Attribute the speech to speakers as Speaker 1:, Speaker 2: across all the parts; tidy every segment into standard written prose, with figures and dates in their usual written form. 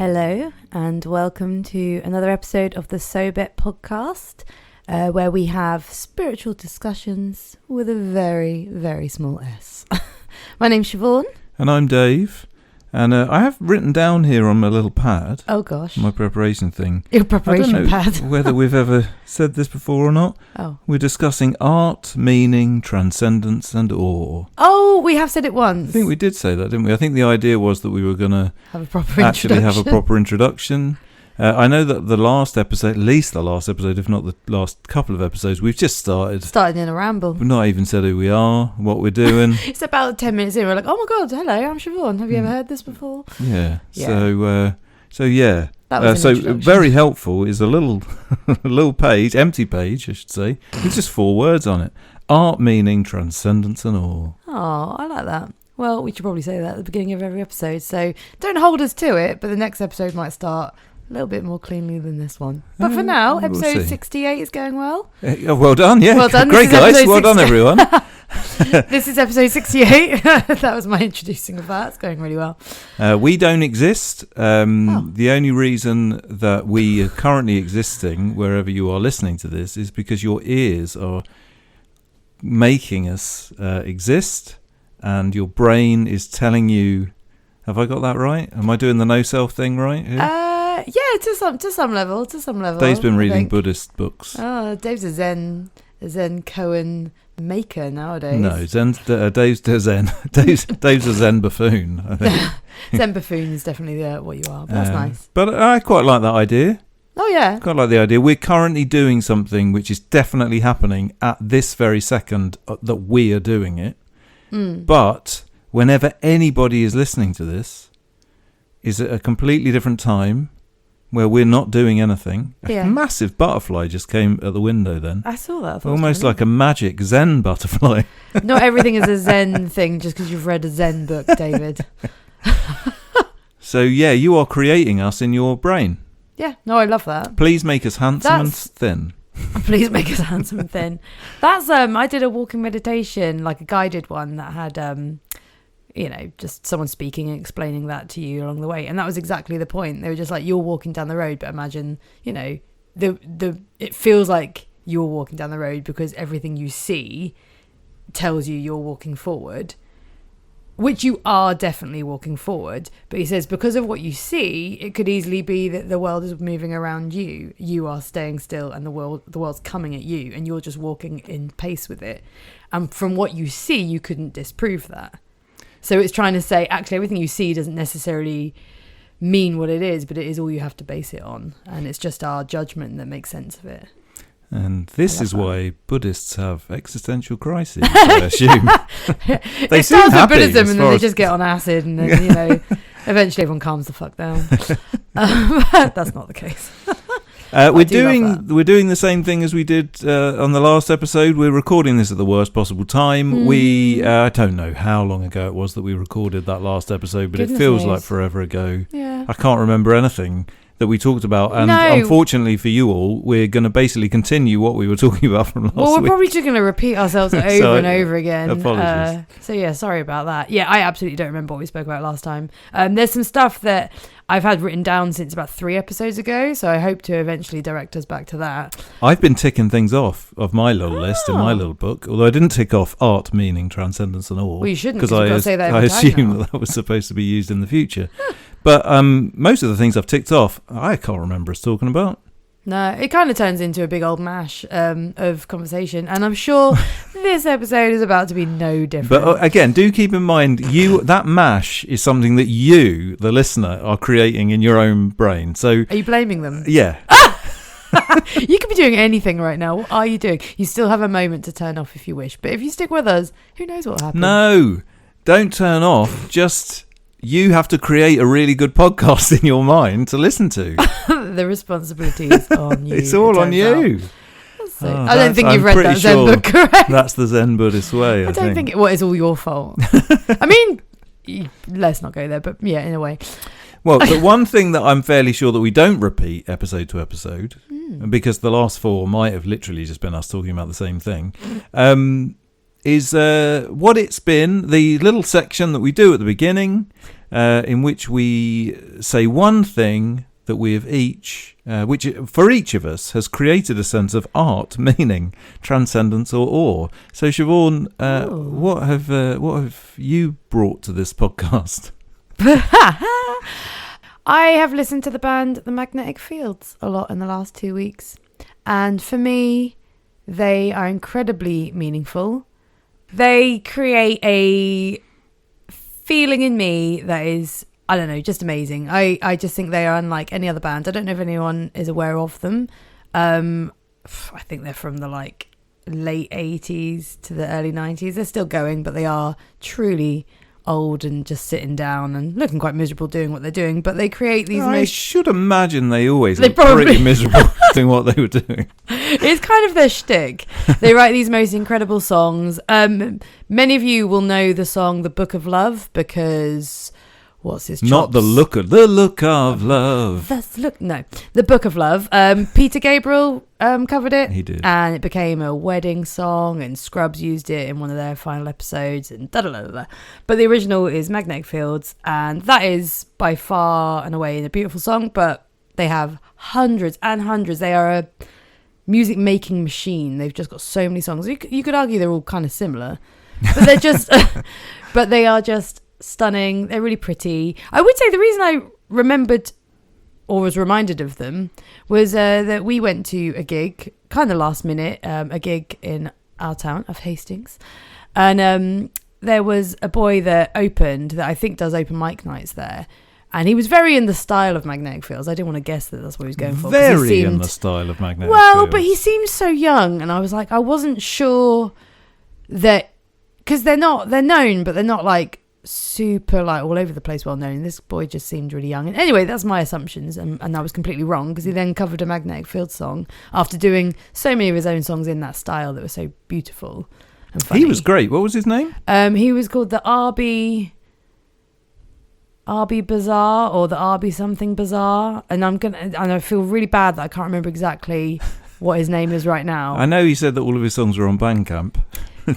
Speaker 1: Hello and welcome to another episode of the SoBet podcast, where we have spiritual discussions with a very, very small s. My name's Siobhan.
Speaker 2: And I'm Dave. And I have written down here on my little pad.
Speaker 1: Oh gosh.
Speaker 2: My preparation thing.
Speaker 1: Your preparation pad.
Speaker 2: I don't know whether we've ever said this before or not.
Speaker 1: Oh.
Speaker 2: We're discussing art, meaning, transcendence and awe.
Speaker 1: Oh, we have said it once.
Speaker 2: I think we did say that, didn't we? I think the idea was that we were going to
Speaker 1: have a proper
Speaker 2: introduction. I know that the last episode, at least the last episode, if not the last couple of episodes, we've just started
Speaker 1: in a ramble.
Speaker 2: We've not even said who we are, what we're doing.
Speaker 1: It's about 10 minutes in. We're like, oh my God, hello, I'm Siobhan. Have you ever heard this before?
Speaker 2: Yeah.
Speaker 1: Yeah.
Speaker 2: So yeah.
Speaker 1: That was an introduction.
Speaker 2: Very helpful is a little page, empty page, I should say. There's just 4 words on it. Art, meaning, transcendence and awe.
Speaker 1: Oh, I like that. Well, we should probably say that at the beginning of every episode. So don't hold us to it, but the next episode might start a little bit more cleanly than this one. But for now, episode 68 is going well.
Speaker 2: Well done, yeah.
Speaker 1: Well done.
Speaker 2: Great, guys. Well done, everyone.
Speaker 1: This is episode 68. That was my introducing of that. It's going really well.
Speaker 2: We don't exist. The only reason that we are currently existing, wherever you are listening to this, is because your ears are making us exist, and your brain is telling you. Have I got that right? Am I doing the no self thing right here?
Speaker 1: Yeah, to some level.
Speaker 2: Dave's been reading Buddhist books.
Speaker 1: Oh, Dave's a Zen koan maker nowadays.
Speaker 2: No, Dave's a Zen. Dave's a Zen buffoon, I think.
Speaker 1: Zen buffoon is definitely what you are, but that's nice.
Speaker 2: But I quite like that idea.
Speaker 1: Oh, yeah.
Speaker 2: Quite like the idea. We're currently doing something which is definitely happening at this very second that we are doing it. But whenever anybody is listening to this, is at a completely different time where we're not doing anything.
Speaker 1: Yeah.
Speaker 2: A massive butterfly just came at the window then.
Speaker 1: I saw that.
Speaker 2: Almost like a magic Zen butterfly.
Speaker 1: Not everything is a Zen thing just because you've read a Zen book, David.
Speaker 2: So, yeah, you are creating us in your brain.
Speaker 1: Yeah, no, I love that.
Speaker 2: Please make us handsome and thin.
Speaker 1: Please make us handsome and thin. That's I did a walking meditation, like a guided one that had just someone speaking and explaining that to you along the way, and that was exactly the point. They were just like, you're walking down the road, but imagine, it feels like you're walking down the road because everything you see tells you you're walking forward, which you are definitely walking forward. But he says because of what you see, it could easily be that the world is moving around you. You are staying still, and the world's coming at you, and you're just walking in pace with it. And from what you see, you couldn't disprove that. So it's trying to say, actually, everything you see doesn't necessarily mean what it is, but it is all you have to base it on. And it's just our judgment that makes sense of it.
Speaker 2: And this is why Buddhists have existential crises, I assume. They
Speaker 1: it starts with Buddhism and then they just get on acid and then, eventually everyone calms the fuck down. That's not the case.
Speaker 2: We're doing the same thing as we did on the last episode. We're recording this at the worst possible time. I don't know how long ago it was that we recorded that last episode, but it feels like forever ago.
Speaker 1: Yeah.
Speaker 2: I can't remember anything that we talked about, and unfortunately for you all, we're going to basically continue what we were talking about from last week.
Speaker 1: Well, we're probably just going to repeat ourselves over and over again.
Speaker 2: Apologies.
Speaker 1: So yeah, sorry about that. Yeah, I absolutely don't remember what we spoke about last time. There's some stuff that I've had written down since about 3 episodes ago, so I hope to eventually direct us back to that.
Speaker 2: I've been ticking things off of my little list in my little book, although I didn't tick off art, meaning, transcendence and awe.
Speaker 1: Well, you shouldn't, because you've got to say that every time
Speaker 2: I assumed that was supposed to be used in the future. But most of the things I've ticked off, I can't remember us talking about. No,
Speaker 1: it kind of turns into a big old mash of conversation, and I'm sure this episode is about to be no different.
Speaker 2: But again, do keep in mind, that mash is something that you, the listener, are creating in your own brain. So,
Speaker 1: are you blaming them?
Speaker 2: Yeah.
Speaker 1: You could be doing anything right now. What are you doing? You still have a moment to turn off if you wish, but if you stick with us, who knows what happens?
Speaker 2: No, don't turn off. Just... You have to create a really good podcast in your mind to listen to.
Speaker 1: The responsibility is on you.
Speaker 2: It's all on you.
Speaker 1: I don't think you've read that Zen book correct.
Speaker 2: That's the Zen Buddhist way, I
Speaker 1: don't think it's all your fault. I mean, let's not go there, but yeah, in a way.
Speaker 2: Well, the one thing that I'm fairly sure that we don't repeat episode to episode, because the last 4 might have literally just been us talking about the same thing, is what it's been, the little section that we do at the beginning, in which we say one thing that we have each, which for each of us has created a sense of art, meaning, transcendence, or awe. So, Siobhan, what have you brought to this podcast?
Speaker 1: I have listened to the band The Magnetic Fields a lot in the last 2 weeks, and for me, they are incredibly meaningful. They create a feeling in me that is, I don't know, just amazing. I just think they are unlike any other band. I don't know if anyone is aware of them. I think they're from the late 80s to the early 90s. They're still going, but they are truly old and just sitting down and looking quite miserable doing what they're doing. But they create these.
Speaker 2: I should imagine they always look pretty miserable doing what they were doing.
Speaker 1: It's kind of their shtick. They write these most incredible songs. Many of you will know the song "The Book of Love" because. What's his chops?
Speaker 2: Not the look of love.
Speaker 1: The Book of Love. Peter Gabriel covered it.
Speaker 2: He did,
Speaker 1: and it became a wedding song. And Scrubs used it in one of their final episodes. And da da da da. But the original is Magnetic Fields, and that is by far and away a beautiful song. But they have hundreds and hundreds. They are a music making machine. They've just got so many songs. You could argue they're all kind of similar, but they're just, but they are just stunning. They're really pretty. I would say the reason I remembered or was reminded of them was that we went to a gig kind of last minute, a gig in our town of Hastings, and there was a boy that opened that I think does open mic nights there, and he was very in the style of Magnetic Fields. I didn't want to guess that that's what he was going for.
Speaker 2: Very in the style of Magnetic Fields.
Speaker 1: But he seemed so young, and I was like, I wasn't sure that, because they're known, but they're not super all over the place well known. This boy just seemed really young, and anyway, that's my assumptions, and I was completely wrong, because he then covered a Magnetic Field song after doing so many of his own songs in that style that were so beautiful and funny.
Speaker 2: He was great. What was his name?
Speaker 1: He was called the RB Bazaar, or the RB something Bazaar, and I feel really bad that I can't remember exactly what his name is right now.
Speaker 2: I know he said that all of his songs were on Bandcamp.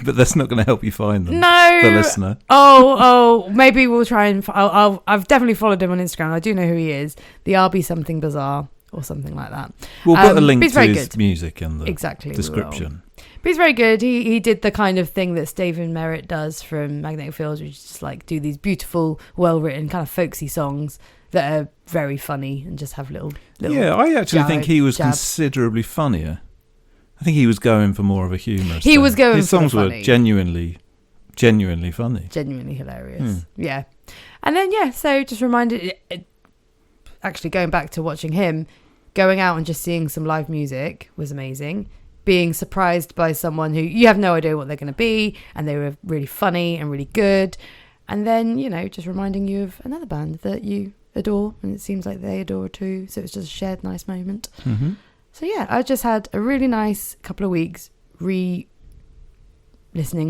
Speaker 2: But that's not going to help you find them.
Speaker 1: No,
Speaker 2: the listener.
Speaker 1: Oh, maybe we'll try and. I've definitely followed him on Instagram. I do know who he is. The RB something Bazaar or something like that.
Speaker 2: We'll put a link to his music in the description.
Speaker 1: But he's very good. He did the kind of thing that Stephen Merritt does from Magnetic Fields, which is just do these beautiful, well written, kind of folksy songs that are very funny and just have little.
Speaker 2: Yeah, I actually think he was considerably funnier. I think he was going for more of a humorous thing. His songs were genuinely funny.
Speaker 1: Genuinely hilarious. Yeah. And then, so just reminded, actually going back to watching him, going out and just seeing some live music was amazing. Being surprised by someone who you have no idea what they're going to be, and they were really funny and really good. And then, just reminding you of another band that you adore, and it seems like they adore too. So it's just a shared nice moment. Mm-hmm. So I just had a really nice couple of weeks listening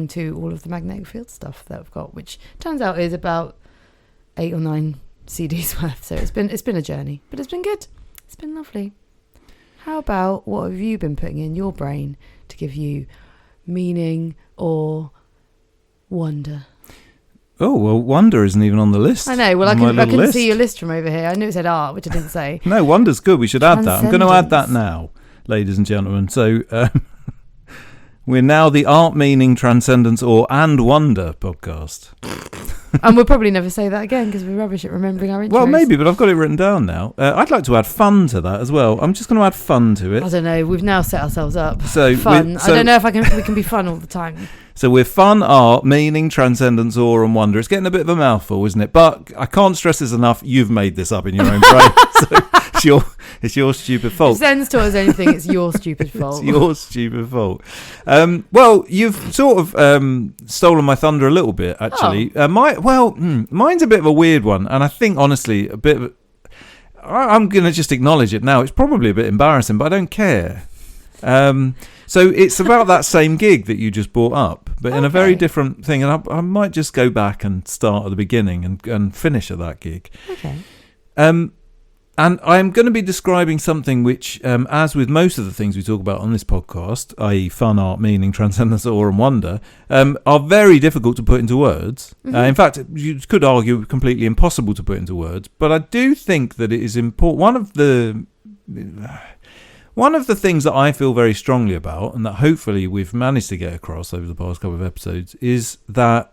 Speaker 1: to all of the Magnetic Field stuff that I've got, which turns out is about 8 or 9 CDs worth. So it's been a journey, but it's been good. It's been lovely. How about what have you been putting in your brain to give you meaning or wonder?
Speaker 2: Oh, well, wonder isn't even on the list.
Speaker 1: I know. Well, I couldn't see your list from over here. I knew it said art, which I didn't say.
Speaker 2: No, wonder's good. We should add that. I'm going to add that now, ladies and gentlemen. So we're now the Art, Meaning, Transcendence, Awe and Wonder podcast.
Speaker 1: And we'll probably never say that again because we're rubbish at remembering our intros.
Speaker 2: Well, maybe, but I've got it written down now. I'd like to add fun to that as well. I'm just going to add fun to it.
Speaker 1: I don't know. We've now set ourselves up.
Speaker 2: So
Speaker 1: fun. I don't know if we can be fun all the time. So
Speaker 2: we're fun, art, meaning, transcendence, awe and wonder. It's getting a bit of a mouthful, isn't it? But I can't stress this enough. You've made this up in your own brain. So it's your stupid fault.
Speaker 1: If Zen's taught us anything, it's your stupid fault.
Speaker 2: It's your stupid fault. Well, you've sort of stolen my thunder a little bit, actually.
Speaker 1: Oh.
Speaker 2: Mine's a bit of a weird one. And I think, honestly, I'm going to just acknowledge it now. It's probably a bit embarrassing, but I don't care. So it's about that same gig that you just brought up, but in a very different thing. And I might just go back and start at the beginning and finish at that gig.
Speaker 1: Okay.
Speaker 2: And I'm going to be describing something which, as with most of the things we talk about on this podcast, i.e. fun, art, meaning, transcendence, awe and wonder, are very difficult to put into words. Mm-hmm. In fact, you could argue completely impossible to put into words. But I do think that it is important. One of the things that I feel very strongly about, and that hopefully we've managed to get across over the past couple of episodes, is that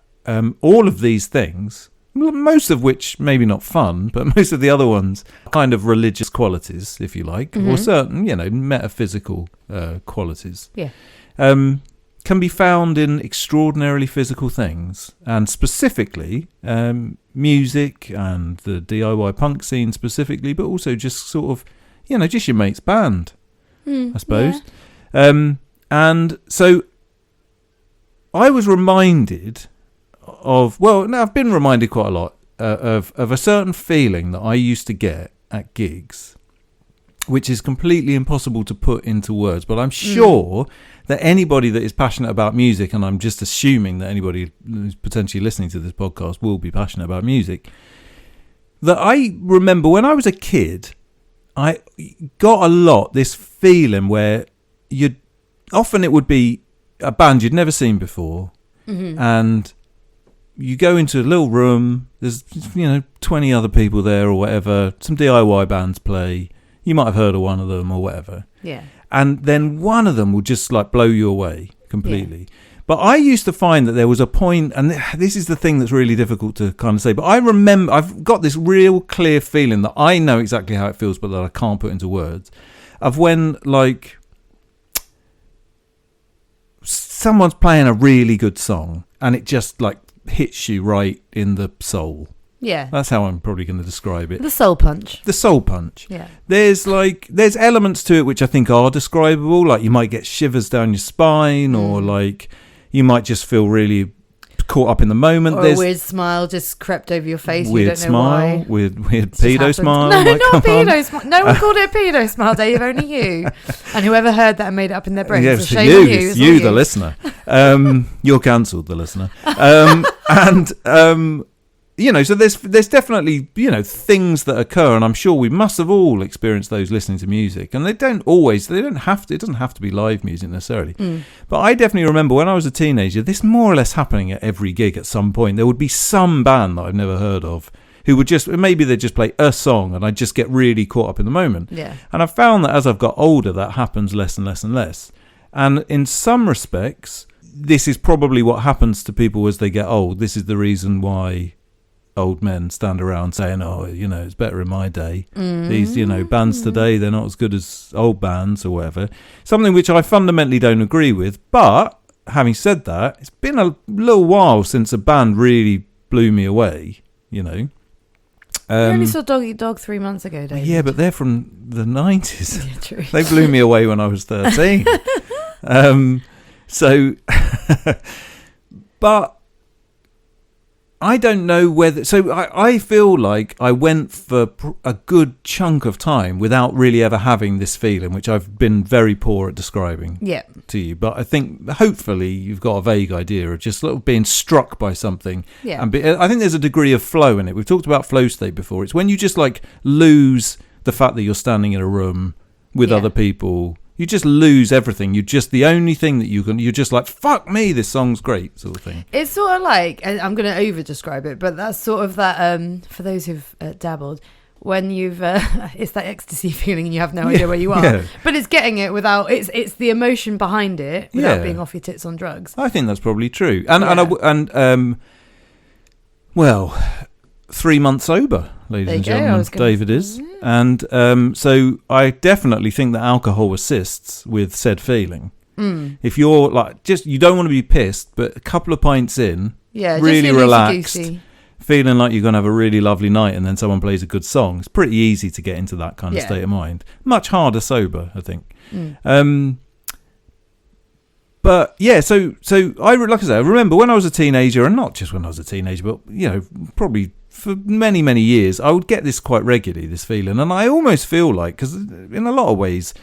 Speaker 2: all of these things, most of which maybe not fun, but most of the other ones kind of religious qualities, if you like, or certain, metaphysical qualities, can be found in extraordinarily physical things, and specifically music and the DIY punk scene specifically, but also just sort of, just your mate's band, I suppose. Yeah. And so I was reminded I've been reminded quite a lot of a certain feeling that I used to get at gigs, which is completely impossible to put into words. But I'm sure that anybody that is passionate about music, and I'm just assuming that anybody who's potentially listening to this podcast will be passionate about music, that I remember when I was a kid, I got a lot this feeling where often it would be a band you'd never seen before, and you go into a little room, there's 20 other people there or whatever, some DIY bands play, you might have heard of one of them or whatever, and then one of them will just like blow you away completely. But I used to find that there was a point, and this is the thing that's really difficult to kind of say, but I remember I've got this real clear feeling that I know exactly how it feels, but that I can't put into words, of when like someone's playing a really good song and it just like hits you right in the soul. Yeah. That's how I'm probably going to describe it.
Speaker 1: The soul punch.
Speaker 2: The soul punch.
Speaker 1: Yeah.
Speaker 2: There's elements to it which I think are describable, like you might get shivers down your spine, or like you might just feel really caught up in the moment.
Speaker 1: Or
Speaker 2: there's
Speaker 1: a weird smile just crept over your face.
Speaker 2: Weird
Speaker 1: you don't
Speaker 2: smile,
Speaker 1: know why.
Speaker 2: weird pedo smile.
Speaker 1: No, not pedo smile. No one called it a pedo smile, Dave. Only you. And whoever heard that and made it up in their brains.
Speaker 2: Yes,
Speaker 1: So shame on you.
Speaker 2: You, the listener. You're cancelled, the listener. So there's definitely, things that occur, and I'm sure we must have all experienced those listening to music, and it doesn't have to be live music necessarily. But I definitely remember when I was a teenager, this more or less happening at every gig at some point. There would be some band that I've never heard of who would maybe they'd just play a song and I'd just get really caught up in the moment.
Speaker 1: Yeah.
Speaker 2: And I've found that as I've got older, that happens less and less and less. And in some respects, this is probably what happens to people as they get old. This is the reason why old men stand around saying, it's better in my day. These, bands today, they're not as good as old bands or whatever. Something which I fundamentally don't agree with. But having said that, it's been a little while since a band really blew me away,
Speaker 1: You only saw Dog Eat Dog 3 months ago, David.
Speaker 2: Yeah, but they're from the 90s.
Speaker 1: Yeah, true.
Speaker 2: They blew me away when I was 13. But I don't know whether... So I feel like I went for a good chunk of time without really ever having this feeling, which I've been very poor at describing to you. But I think hopefully you've got a vague idea of just sort of being struck by something. Yeah. And I think there's a degree of flow in it. We've talked about flow state before. It's when you just like lose the fact that you're standing in a room with other people. You just lose everything. The only thing that you're just like, fuck me, this song's great, sort of thing.
Speaker 1: It's sort of like, and I'm going to over describe it, but that's sort of that, for those who've dabbled, when you've, it's that ecstasy feeling and you have no idea where you are. Yeah. But it's getting it without, it's the emotion behind it without being off your tits on drugs.
Speaker 2: I think that's probably true. And 3 months sober, ladies and gentlemen, David is. And so I definitely think that alcohol assists with said feeling. If you're like, you don't want to be pissed, but a couple of pints in, really relaxed, feeling like you're going to have a really lovely night, and then someone plays a good song, it's pretty easy to get into that kind of state of mind. Much harder sober, I think. But yeah, so I remember when I was a teenager, and not just when I was a teenager, but probably for many, many years, I would get this quite regularly, this feeling. And I almost feel like, because in a lot of ways,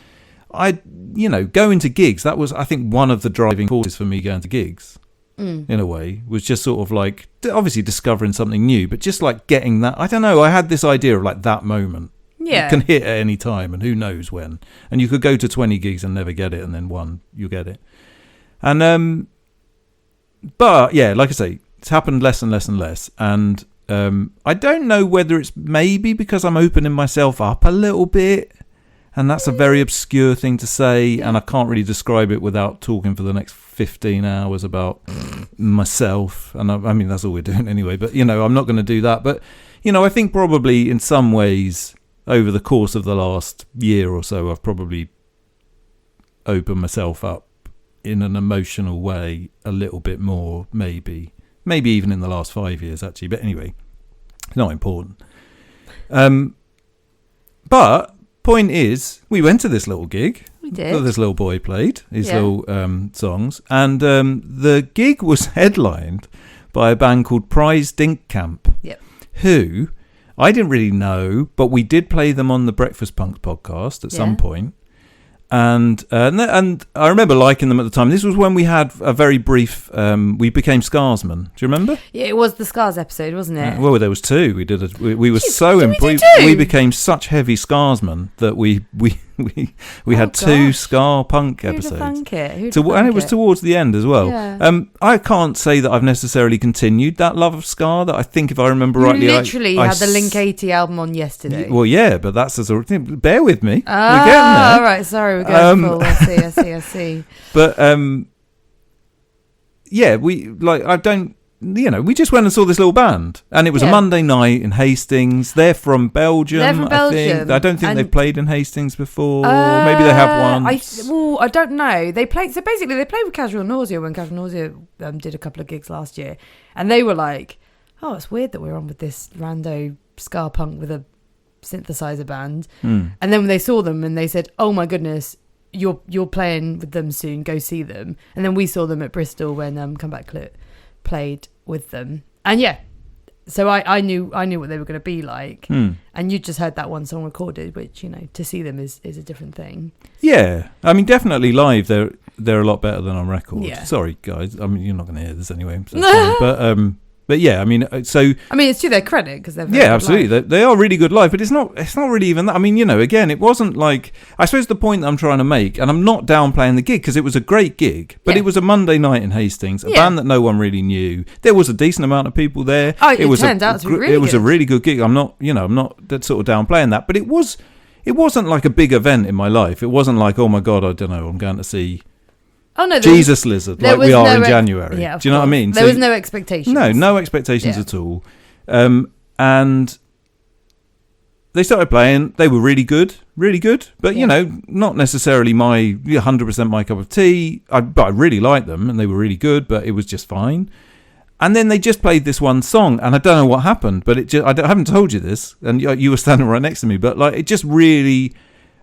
Speaker 2: going to gigs, that was, I think, one of the driving forces for me going to gigs, in a way, was just sort of like, obviously discovering something new, but just like getting that, I don't know, I had this idea of like that moment.
Speaker 1: Yeah.
Speaker 2: It can hit at any time, and who knows when. And you could go to 20 gigs and never get it, and then one, you get it. And but yeah, like I say, it's happened less and less and less. And I don't know whether it's maybe because I'm opening myself up a little bit, and that's a very obscure thing to say, and I can't really describe it without talking for the next 15 hours about myself. And I mean, that's all we're doing anyway, but I'm not going to do that. But I think probably in some ways over the course of the last year or so, I've probably opened myself up in an emotional way a little bit more, maybe even in the last 5 years actually. But anyway, not important. But point is, we went to this little gig.
Speaker 1: We did.
Speaker 2: This little boy played his little songs, and the gig was headlined by a band called Prize Dink Camp.
Speaker 1: Yep.
Speaker 2: Who I didn't really know, but we did play them on the Breakfast Punks podcast at some point. And I remember liking them at the time. This was when we had a very brief. We became Scarsmen. Do you remember?
Speaker 1: Yeah, it was the Scars episode, wasn't it?
Speaker 2: Well, there was two. We did. We were we became such heavy Scarsmen that we had two Scar Punk episodes. And it was towards the end as well.
Speaker 1: Yeah.
Speaker 2: I can't say that I've necessarily continued that love of Scar. That I think, if I remember rightly,
Speaker 1: literally had the Link 80 album on yesterday.
Speaker 2: Well, yeah, but that's a sort of thing. Bear with me.
Speaker 1: Ah,
Speaker 2: we're getting there.
Speaker 1: All right, sorry, we're going full. I see.
Speaker 2: But yeah, we just went and saw this little band, and it was a Monday night in Hastings. They're from Belgium. I don't think they've played in Hastings before. Maybe they have once.
Speaker 1: I don't know. They played with Casual Nausea when Casual Nausea did a couple of gigs last year, and they were like, "Oh, it's weird that we're on with this rando ska punk with a synthesizer band." And then when they saw them, and they said, "Oh my goodness, you're playing with them soon. Go see them." And then we saw them at Bristol when Comeback Clip played with them, and so I knew what they were going to be like. And you just heard that one song recorded, which to see them is a different thing. I mean, definitely live they're a lot better than on record. Sorry guys, I mean, you're not going to hear this anyway, so but yeah, I mean, it's to their credit because they're very
Speaker 2: absolutely they are really good live, but it's not really even that. I mean, again, it wasn't like, I suppose the point that I'm trying to make, and I'm not downplaying the gig because it was a great gig, but it was a Monday night in Hastings, a band that no one really knew. There was a decent amount of people there.
Speaker 1: It turned out to be really good.
Speaker 2: It was a really good gig. I'm not sort of downplaying that, but it wasn't like a big event in my life. It wasn't like, oh my god, I don't know, I'm going to see Jesus Lizard, like we are in January. Do you know what I mean?
Speaker 1: There was no expectations.
Speaker 2: No expectations at all. And they started playing. They were really good. But, not necessarily my 100% my cup of tea. But I really liked them, and they were really good, but it was just fine. And then they just played this one song, and I don't know what happened, but I haven't told you this, and you were standing right next to me, but like it just really...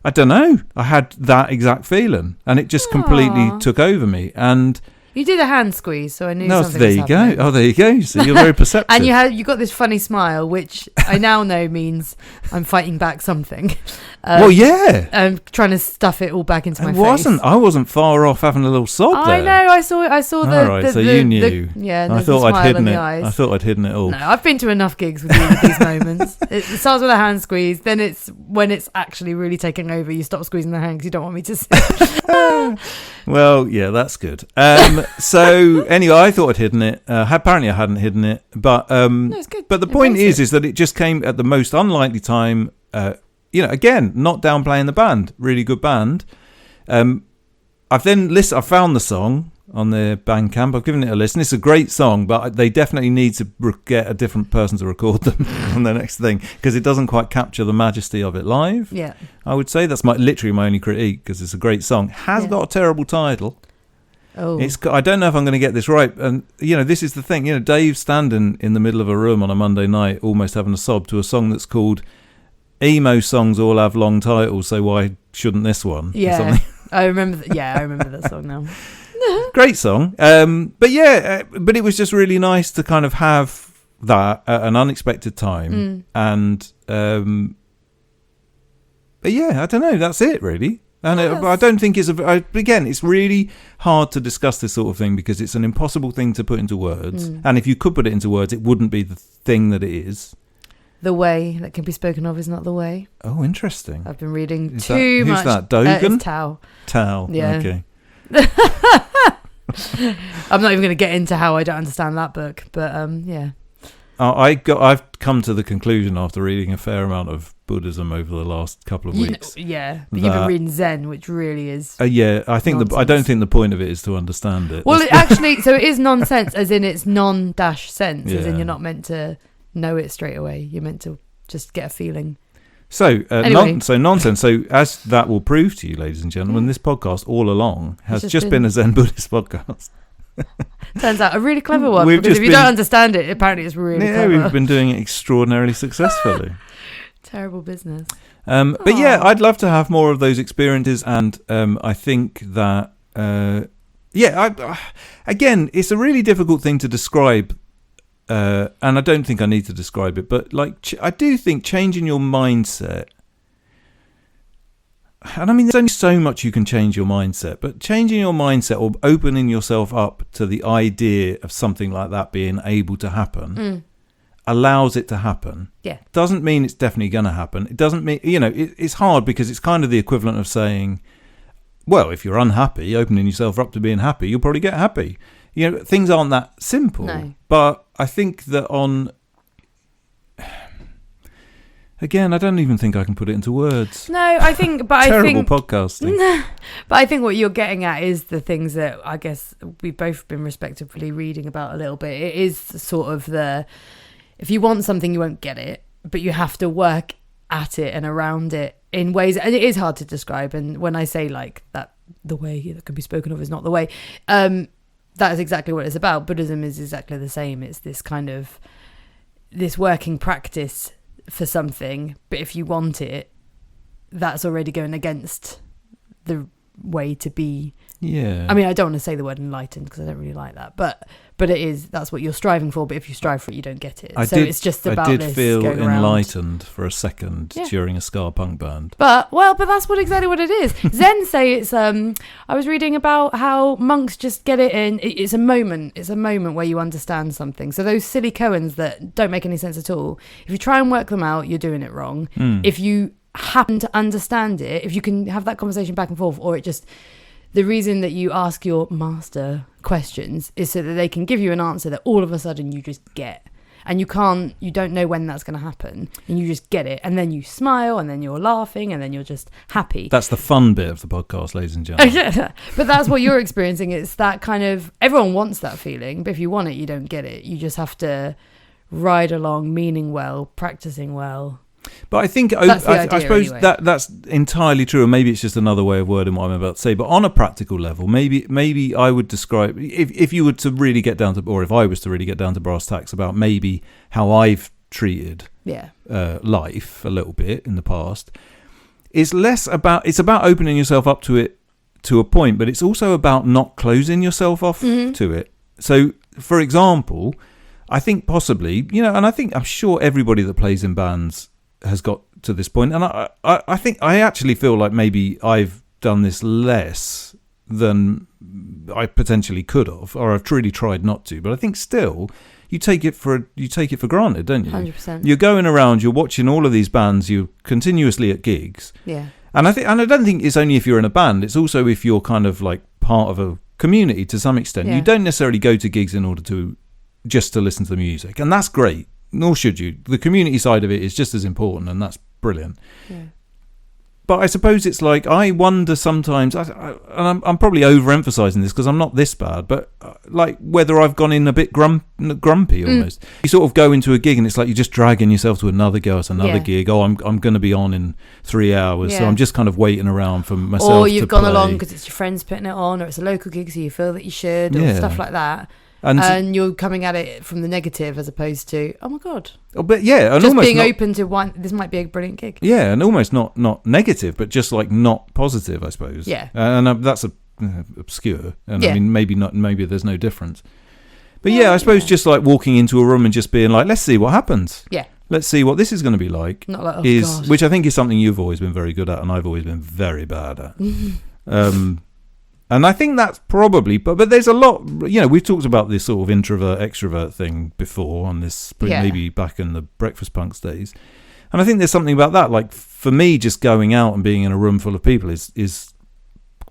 Speaker 2: I don't know. I had that exact feeling, and it just completely took over me. And
Speaker 1: you did a hand squeeze, so I knew something was happening.
Speaker 2: There you go. Oh, there you go. So you're very perceptive.
Speaker 1: And you got this funny smile, which I now know means I'm fighting back something.
Speaker 2: Well, yeah.
Speaker 1: I'm trying to stuff it all back into my face.
Speaker 2: I wasn't far off having a little sob there.
Speaker 1: I know. I saw the.
Speaker 2: All right, so you knew.
Speaker 1: I thought I'd hidden it.
Speaker 2: I thought I'd hidden it all.
Speaker 1: No, I've been to enough gigs with you with these moments. It starts with a hand squeeze, then it's when it's actually really taking over. You stop squeezing the hand because you don't want me to see.
Speaker 2: Well, yeah, that's good. So anyway, I thought I'd hidden it. Apparently, I hadn't hidden it, but no, it's good. But the point is that it just came at the most unlikely time. Again, not downplaying the band, really good band. I've then I found the song on their Bandcamp. I've given it a listen. It's a great song, but they definitely need to get a different person to record them on the next thing because it doesn't quite capture the majesty of it live. Yeah, I would say that's literally my only critique because it's a great song. Has got a terrible title. Oh, I don't know if I'm going to get this right. And this is the thing. Dave standing in the middle of a room on a Monday night, almost having a sob to a song that's called "Emo Songs All Have Long Titles, so why shouldn't this one?"
Speaker 1: Yeah, I remember. I remember that song now.
Speaker 2: Great song. But it was just really nice to kind of have that at an unexpected time. And but yeah, I don't know. That's it really. And I don't think again, it's really hard to discuss this sort of thing because it's an impossible thing to put into words. And if you could put it into words, it wouldn't be the thing that it is.
Speaker 1: the way that can be spoken of is not the way.
Speaker 2: Oh, interesting.
Speaker 1: I've been reading
Speaker 2: Is
Speaker 1: too much.
Speaker 2: Who's that? Dogen?
Speaker 1: It's Tao.
Speaker 2: Tao.
Speaker 1: Yeah.
Speaker 2: Okay.
Speaker 1: I'm not even going to get into how I don't understand that book, but yeah.
Speaker 2: I've come to the conclusion after reading a fair amount of Buddhism over the last couple of weeks.
Speaker 1: But you've been reading Zen, which really is.
Speaker 2: Yeah, I think I don't think the point of it is to understand it.
Speaker 1: Well, so it is nonsense, as in it's non-sense, as in you're not meant to know it straight away. You're meant to just get a feeling.
Speaker 2: So,
Speaker 1: anyway.
Speaker 2: Nonsense. So, as that will prove to you, ladies and gentlemen, this podcast all along has just been a Zen Buddhist podcast.
Speaker 1: Turns out a really clever one, because if you don't understand it, apparently it's really clever.
Speaker 2: Yeah, we've been doing it extraordinarily successfully.
Speaker 1: Terrible business.
Speaker 2: But yeah, I'd love to have more of those experiences, and I think that again, it's a really difficult thing to describe, and I don't think I need to describe it, but like I do think changing your mindset. And I mean, there's only so much you can change your mindset, but changing your mindset or opening yourself up to the idea of something like that being able to happen allows it to happen.
Speaker 1: Yeah.
Speaker 2: Doesn't mean it's definitely going to happen. It doesn't mean, it's hard because it's kind of the equivalent of saying, well, if you're unhappy, opening yourself up to being happy, you'll probably get happy. Things aren't that simple. No. But I think that again, I don't even think I can put it into words.
Speaker 1: No, I think, but
Speaker 2: terrible podcasting.
Speaker 1: But I think what you're getting at is the things that I guess we've both been respectively reading about a little bit. It is sort of if you want something, you won't get it, but you have to work at it and around it in ways, and it is hard to describe. And when I say like that, the way that can be spoken of is not the way. That is exactly what it's about. Buddhism is exactly the same. It's this kind of this working practice for something, but if you want it, that's already going against the way to be. Yeah. I mean, I don't want to say the word enlightened because I don't really like that, but that's what you're striving for. But if you strive for it, you don't get it. It's just about this. I did
Speaker 2: feel
Speaker 1: enlightened
Speaker 2: for a second during a ska punk band.
Speaker 1: But that's exactly what it is. Zen say it's. I was reading about how monks just get it in. It's a moment. It's a moment where you understand something. So those silly koans that don't make any sense at all, if you try and work them out, you're doing it wrong. If you happen to understand it, if you can have that conversation back and forth, or it just. The reason that you ask your master questions is so that they can give you an answer that all of a sudden you just get. And you don't know when that's going to happen. And you just get it. And then you smile, and then you're laughing, and then you're just happy.
Speaker 2: That's the fun bit of the podcast, ladies and gentlemen.
Speaker 1: But that's what you're experiencing. It's that kind of, everyone wants that feeling, but if you want it, you don't get it. You just have to ride along, meaning well, practicing well.
Speaker 2: But I think I suppose anyway. That's entirely true, and maybe it's just another way of wording what I'm about to say. But on a practical level, maybe I would describe, if you were to really get down to, or if I was to really get down to brass tacks about maybe how I've treated life a little bit in the past, it's about opening yourself up to it to a point, but it's also about not closing yourself off to it. So, for example, I think possibly, and I'm sure everybody that plays in bands has got to this point, and I think I actually feel like maybe I've done this less than I potentially could have, or I've really tried not to. But I think still, you take it for granted, don't you?
Speaker 1: 100%.
Speaker 2: You're going around, you're watching all of these bands, you're continuously at gigs.
Speaker 1: Yeah.
Speaker 2: And I don't think it's only if you're in a band. It's also if you're kind of like part of a community to some extent. Yeah. You don't necessarily go to gigs in order to just to listen to the music, and that's great. Nor should you. The community side of it is just as important, and that's brilliant. Yeah. But I suppose it's like, I wonder sometimes, and I'm probably overemphasizing this because I'm not this bad, but like whether I've gone in a bit grumpy almost. You sort of go into a gig and it's like you're just dragging yourself to another go at another gig. Oh, I'm going to be on in 3 hours, so I'm just kind of waiting around for myself to play. Or you've gone along because
Speaker 1: it's your friends putting it on, or it's a local gig so you feel that you should, or stuff like that. And you're coming at it from the negative as opposed to, oh my god.
Speaker 2: Oh, but yeah, and
Speaker 1: just being open to this might be a brilliant gig.
Speaker 2: Yeah, and almost not negative, but just like not positive, I suppose.
Speaker 1: Yeah,
Speaker 2: and that's obscure, and I mean maybe there's no difference. But I suppose just like walking into a room and just being like, let's see what happens.
Speaker 1: Yeah.
Speaker 2: Let's see what this is going to be like.
Speaker 1: Not like, God.
Speaker 2: Which I think is something you've always been very good at, and I've always been very bad at. And I think that's probably, but there's a lot, we've talked about this sort of introvert extrovert thing before on this, maybe back in the Breakfast Punks days. And I think there's something about that. Like for me, just going out and being in a room full of people is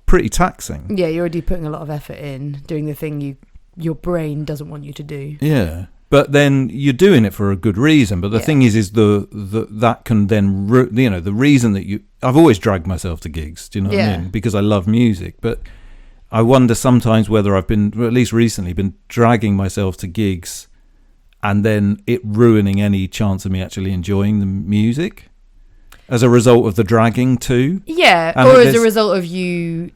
Speaker 2: pretty taxing.
Speaker 1: Yeah, you're already putting a lot of effort in doing the thing your brain doesn't want you to do.
Speaker 2: Yeah. But then you're doing it for a good reason. But the thing is that can then, the reason that I've always dragged myself to gigs. Do you know what I mean? Because I love music. But I wonder sometimes whether I've been, or at least recently, been dragging myself to gigs and then it ruining any chance of me actually enjoying the music as a result of the dragging too.
Speaker 1: Yeah,
Speaker 2: and
Speaker 1: or as a result of you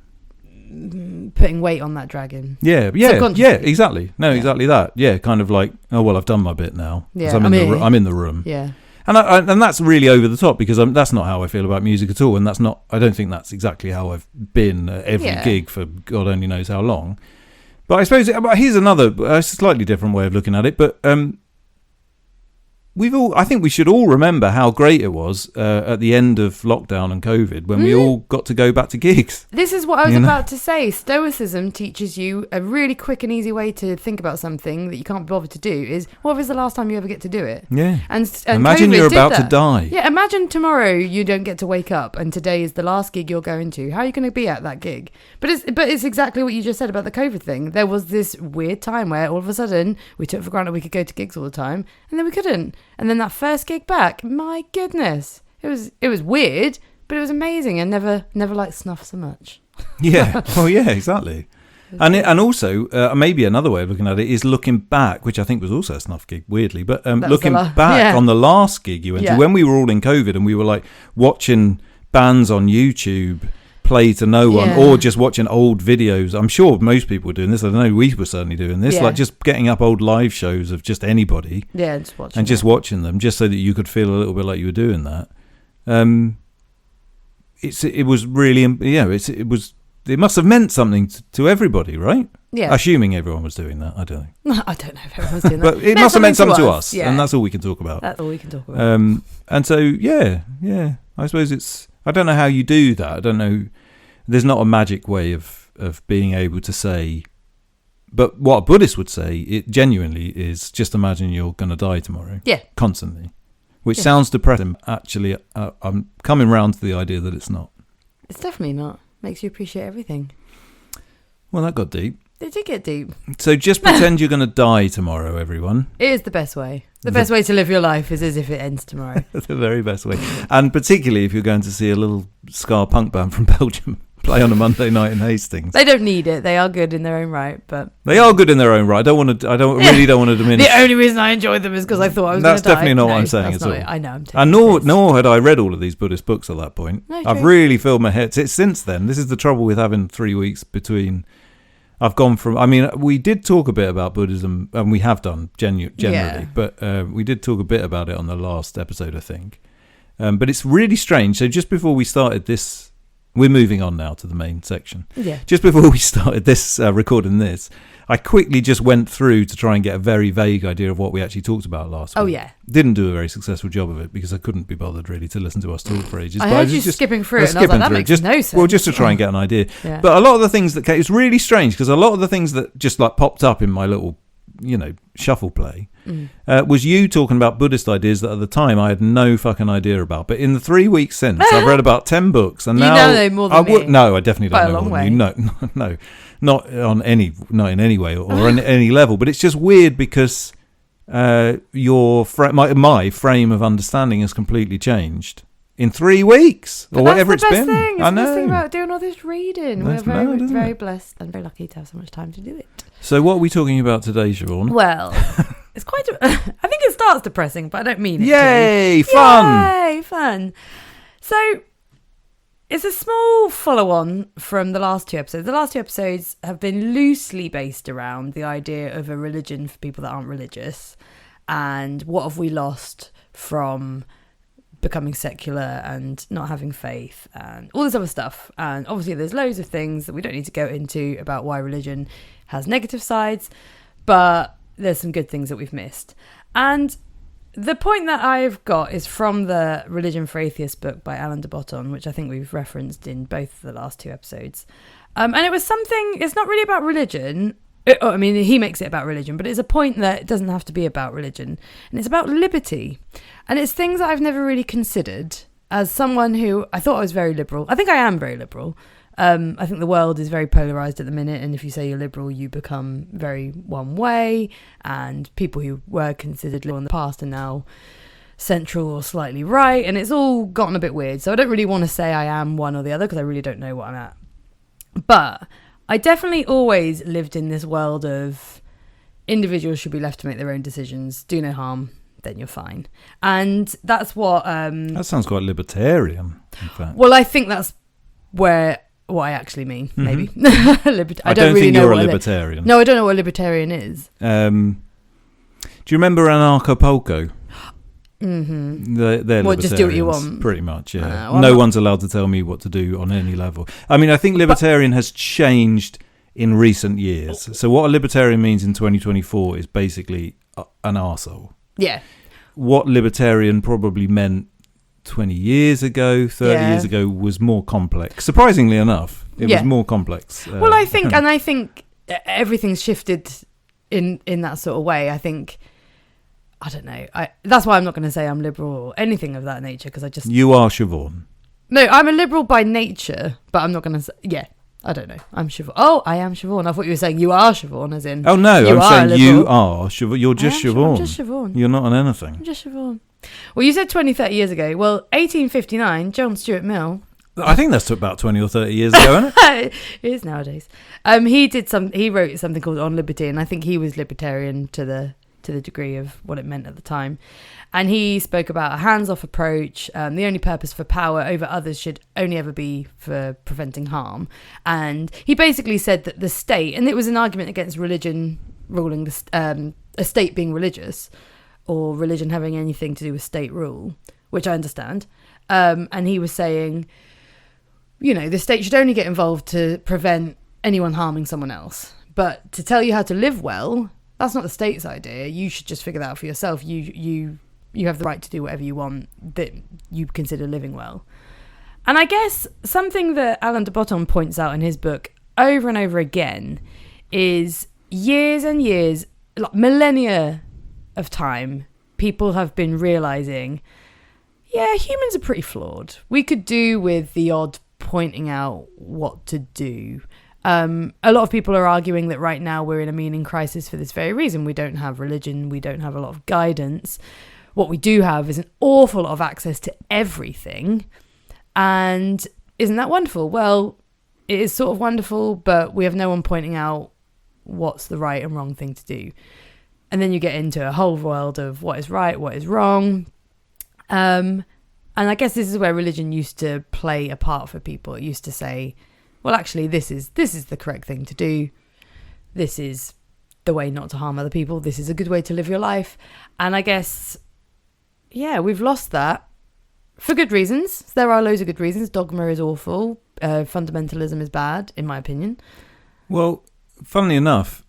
Speaker 1: putting weight on that dragon.
Speaker 2: Yeah, exactly. No, exactly that. Yeah, kind of like, oh, well, I've done my bit now.
Speaker 1: Yeah,
Speaker 2: I'm in the room.
Speaker 1: Yeah.
Speaker 2: And that's really over the top because that's not how I feel about music at all. And I don't think that's exactly how I've been at every gig for God only knows how long. But I suppose here's a slightly different way of looking at it. But I think we should all remember how great it was at the end of lockdown and COVID when we all got to go back to gigs.
Speaker 1: This is what I was about to say. Stoicism teaches you a really quick and easy way to think about something that you can't bother to do is, what is the last time you ever get to do it?
Speaker 2: Yeah.
Speaker 1: And
Speaker 2: imagine
Speaker 1: COVID
Speaker 2: you're about to die.
Speaker 1: Yeah, imagine tomorrow you don't get to wake up and today is the last gig you're going to. How are you going to be at that gig? But it's exactly what you just said about the COVID thing. There was this weird time where all of a sudden we took for granted we could go to gigs all the time and then we couldn't. And then that first gig back, my goodness, it was weird, but it was amazing, and never like snuff so much.
Speaker 2: Yeah, oh yeah, exactly. And also maybe another way of looking at it is looking back, which I think was also a snuff gig, weirdly, but looking back on the last gig you went to when we were all in COVID and we were like watching bands on YouTube play to no one or just watching old videos. I'm sure most people were doing this. I don't know, we were certainly doing this, like just getting up old live shows of just anybody just watching them just so that you could feel a little bit like you were doing that. It was really it must have meant something to everybody, right? Yeah, assuming everyone was doing that. I don't know.
Speaker 1: I don't know if everyone was doing that,
Speaker 2: but it must have meant something to us, and that's all we can talk about.
Speaker 1: That's all we can talk about.
Speaker 2: And so I suppose I don't know how you do that. I don't know. There's not a magic way of being able to say, but what a Buddhist would say, it genuinely is just imagine you're going to die tomorrow. Yeah. Constantly. Which sounds depressing. Actually, I'm coming round to the idea that it's not.
Speaker 1: It's definitely not. Makes you appreciate everything.
Speaker 2: Well, that got deep.
Speaker 1: It did get deep.
Speaker 2: So just pretend you're going to die tomorrow, everyone.
Speaker 1: It is the best way. The best way to live your life is as if it ends tomorrow.
Speaker 2: The very best way. And particularly if you're going to see a little ska punk band from Belgium play on a Monday night in Hastings.
Speaker 1: They don't need it. They are good in their own right, but
Speaker 2: they are good in their own right. I really don't want to diminish.
Speaker 1: The only reason I enjoyed them is because I thought I was going to die.
Speaker 2: That's definitely not what I'm saying at all.
Speaker 1: I know. I'm
Speaker 2: and nor had I read all of these Buddhist books at that point. No, I've really filled my head. Since then, this is the trouble with having 3 weeks between. I've gone from. I mean, we did talk a bit about Buddhism, and we have done generally, but we did talk a bit about it on the last episode, I think. But it's really strange. So just before we started this. We're moving on now to the main section. Yeah. Just before we started this, recording this, I quickly just went through to try and get a very vague idea of what we actually talked about last week.
Speaker 1: Oh, yeah.
Speaker 2: Didn't do a very successful job of it because I couldn't be bothered really to listen to us talk for ages.
Speaker 1: I heard you skipping through it and I was like, that makes no sense.
Speaker 2: Well, just to try and get an idea. Yeah. But a lot of the things that came, it's really strange because a lot of the things that just like popped up in my little, shuffle play was you talking about Buddhist ideas that at the time I had no fucking idea about. But in the 3 weeks since, I've read about 10 books, and now
Speaker 1: you know more than me.
Speaker 2: No, I definitely don't know more than you. No, not in any way or on any level. But it's just weird because my frame of understanding has completely changed. In 3 weeks, or whatever it's been.
Speaker 1: Thing. It's the best thing about doing all this reading. We're very blessed and very lucky to have so much time to do it.
Speaker 2: So what are we talking about today, Siobhan?
Speaker 1: Well, it's quite. I think it starts depressing, but I don't mean it.
Speaker 2: Yay! Fun!
Speaker 1: Yay! Fun! So it's a small follow-on from the last 2 episodes. The last 2 episodes have been loosely based around the idea of a religion for people that aren't religious, and what have we lost from becoming secular and not having faith and all this other stuff. And obviously there's loads of things that we don't need to go into about why religion has negative sides, but there's some good things that we've missed. And the point that I've got is from the Religion for Atheists book by Alan de Botton, which I think we've referenced in both the last two episodes. And it was something, it's not really about religion. I mean, he makes it about religion, but it's a point that it doesn't have to be about religion. And it's about liberty. And it's things that I've never really considered as someone who, I thought I was very liberal. I think I am very liberal. I think the world is very polarised at the minute. And if you say you're liberal, you become very one way. And people who were considered liberal in the past are now central or slightly right. And it's all gotten a bit weird. So I don't really want to say I am one or the other because I really don't know what I'm at. But I definitely always lived in this world of individuals should be left to make their own decisions, do no harm, then you're fine. And that's what...
Speaker 2: that sounds quite libertarian, in fact.
Speaker 1: Well, I think that's what I actually mean, maybe.
Speaker 2: I don't really think you're a libertarian.
Speaker 1: No, I don't know what a libertarian is.
Speaker 2: Do you remember Anarcho-Polko?
Speaker 1: Mm-hmm.
Speaker 2: They're
Speaker 1: what, just do what you want?
Speaker 2: Pretty much, yeah. No one's allowed to tell me what to do on any level. I mean, I think libertarian has changed in recent years. So what a libertarian means in 2024 is basically an arsehole.
Speaker 1: Yeah.
Speaker 2: What libertarian probably meant 20 years ago, 30 years ago was more complex. Surprisingly enough, it was more complex.
Speaker 1: Well, I think everything's shifted in that sort of way. I think... I don't know. That's why I'm not going to say I'm liberal or anything of that nature because I just...
Speaker 2: You are Siobhan.
Speaker 1: No, I'm a liberal by nature, but I'm not going to say... Yeah, I don't know. I'm Siobhan. Oh, I am Siobhan. I thought you were saying you are Siobhan, as in...
Speaker 2: Oh, no, I'm saying you are Siobhan. You're just Siobhan.
Speaker 1: I'm just Siobhan.
Speaker 2: You're not on anything.
Speaker 1: I'm just Siobhan. Well, you said 20, 30 years ago. Well, 1859, John Stuart Mill...
Speaker 2: I think that's about 20 or 30 years ago, isn't it?
Speaker 1: It is nowadays. He wrote something called On Liberty, and I think he was libertarian to the degree of what it meant at the time. And he spoke about a hands-off approach. The only purpose for power over others should only ever be for preventing harm. And he basically said that the state, and it was an argument against religion ruling, a state being religious, or religion having anything to do with state rule, which I understand. And he was saying, you know, the state should only get involved to prevent anyone harming someone else. But to tell you how to live well... That's not the state's idea. You should just figure that out for yourself. You have the right to do whatever you want that you consider living well. And I guess something that Alan de Botton points out in his book over and over again is years and years, like millennia of time, people have been realising, yeah, humans are pretty flawed. We could do with the odd pointing out what to do. A lot of people are arguing that right now we're in a meaning crisis for this very reason. We don't have religion. We don't have a lot of guidance. What we do have is an awful lot of access to everything. And isn't that wonderful? Well, it is sort of wonderful, but we have no one pointing out what's the right and wrong thing to do. And then you get into a whole world of what is right, what is wrong. And I guess this is where religion used to play a part for people. It used to say, well, actually, this is the correct thing to do. This is the way not to harm other people. This is a good way to live your life. And I guess, yeah, we've lost that for good reasons. There are loads of good reasons. Dogma is awful. Fundamentalism is bad, in my opinion.
Speaker 2: Well, funnily enough,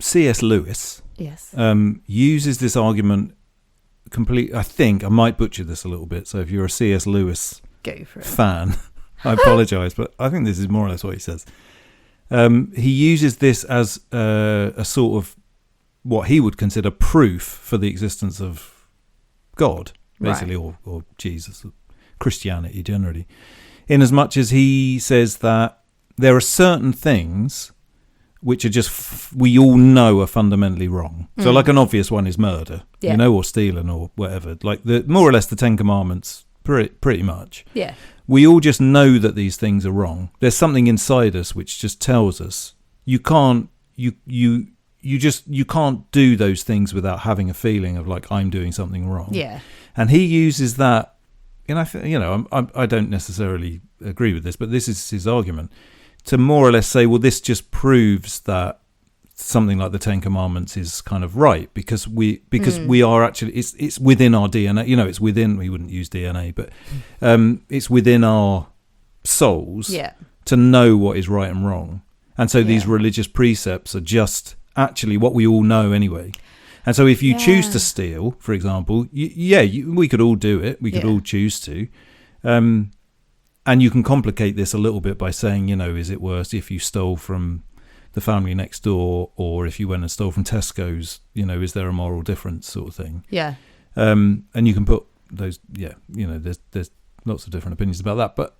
Speaker 2: C.S. Lewis uses this argument I think, I might butcher this a little bit. So if you're a C.S. Lewis fan... I apologise, but I think this is more or less what he says. He uses this as a sort of what he would consider proof for the existence of God, basically, right. or Jesus, or Christianity generally, in as much as he says that there are certain things which are just, we all know are fundamentally wrong. So like an obvious one is murder, or stealing or whatever. Like more or less the Ten Commandments, pretty much.
Speaker 1: Yeah.
Speaker 2: We all just know that these things are wrong. There's something inside us which just tells us you can't do those things without having a feeling of like I'm doing something wrong.
Speaker 1: Yeah.
Speaker 2: And he uses that, and I don't necessarily agree with this, but this is his argument to more or less say, well, this just proves that something like the Ten Commandments is kind of right because we are actually it's within our DNA. It's within, we wouldn't use DNA, but it's within our souls to know what is right and wrong. And so these religious precepts are just actually what we all know anyway. And so if you choose to steal, for example, we could all do it. We could all choose to. And you can complicate this a little bit by saying, is it worse if you stole from the family next door, or if you went and stole from Tesco's, is there a moral difference, sort of thing?
Speaker 1: Yeah.
Speaker 2: And you can put those, there's lots of different opinions about that.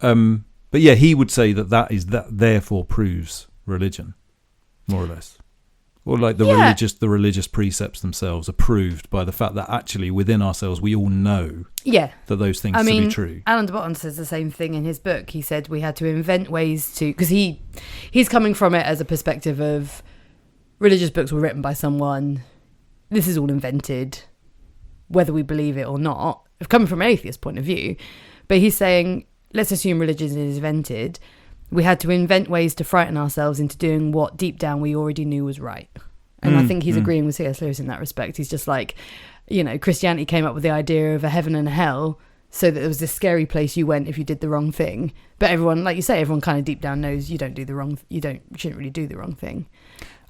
Speaker 2: But yeah, he would say that therefore proves religion, more or less. Or like the religious precepts themselves are proved by the fact that actually within ourselves we all know that those things to be true.
Speaker 1: Alan de Botton says the same thing in his book. He said we had to invent ways to, because he's coming from it as a perspective of religious books were written by someone. This is all invented, whether we believe it or not. Coming from an atheist point of view, but he's saying, let's assume religion is invented. We had to invent ways to frighten ourselves into doing what deep down we already knew was right. And I think he's agreeing with C.S. Lewis in that respect. He's just like, Christianity came up with the idea of a heaven and a hell so that there was this scary place you went if you did the wrong thing. But everyone, like you say, everyone kind of deep down knows you shouldn't really do the wrong thing.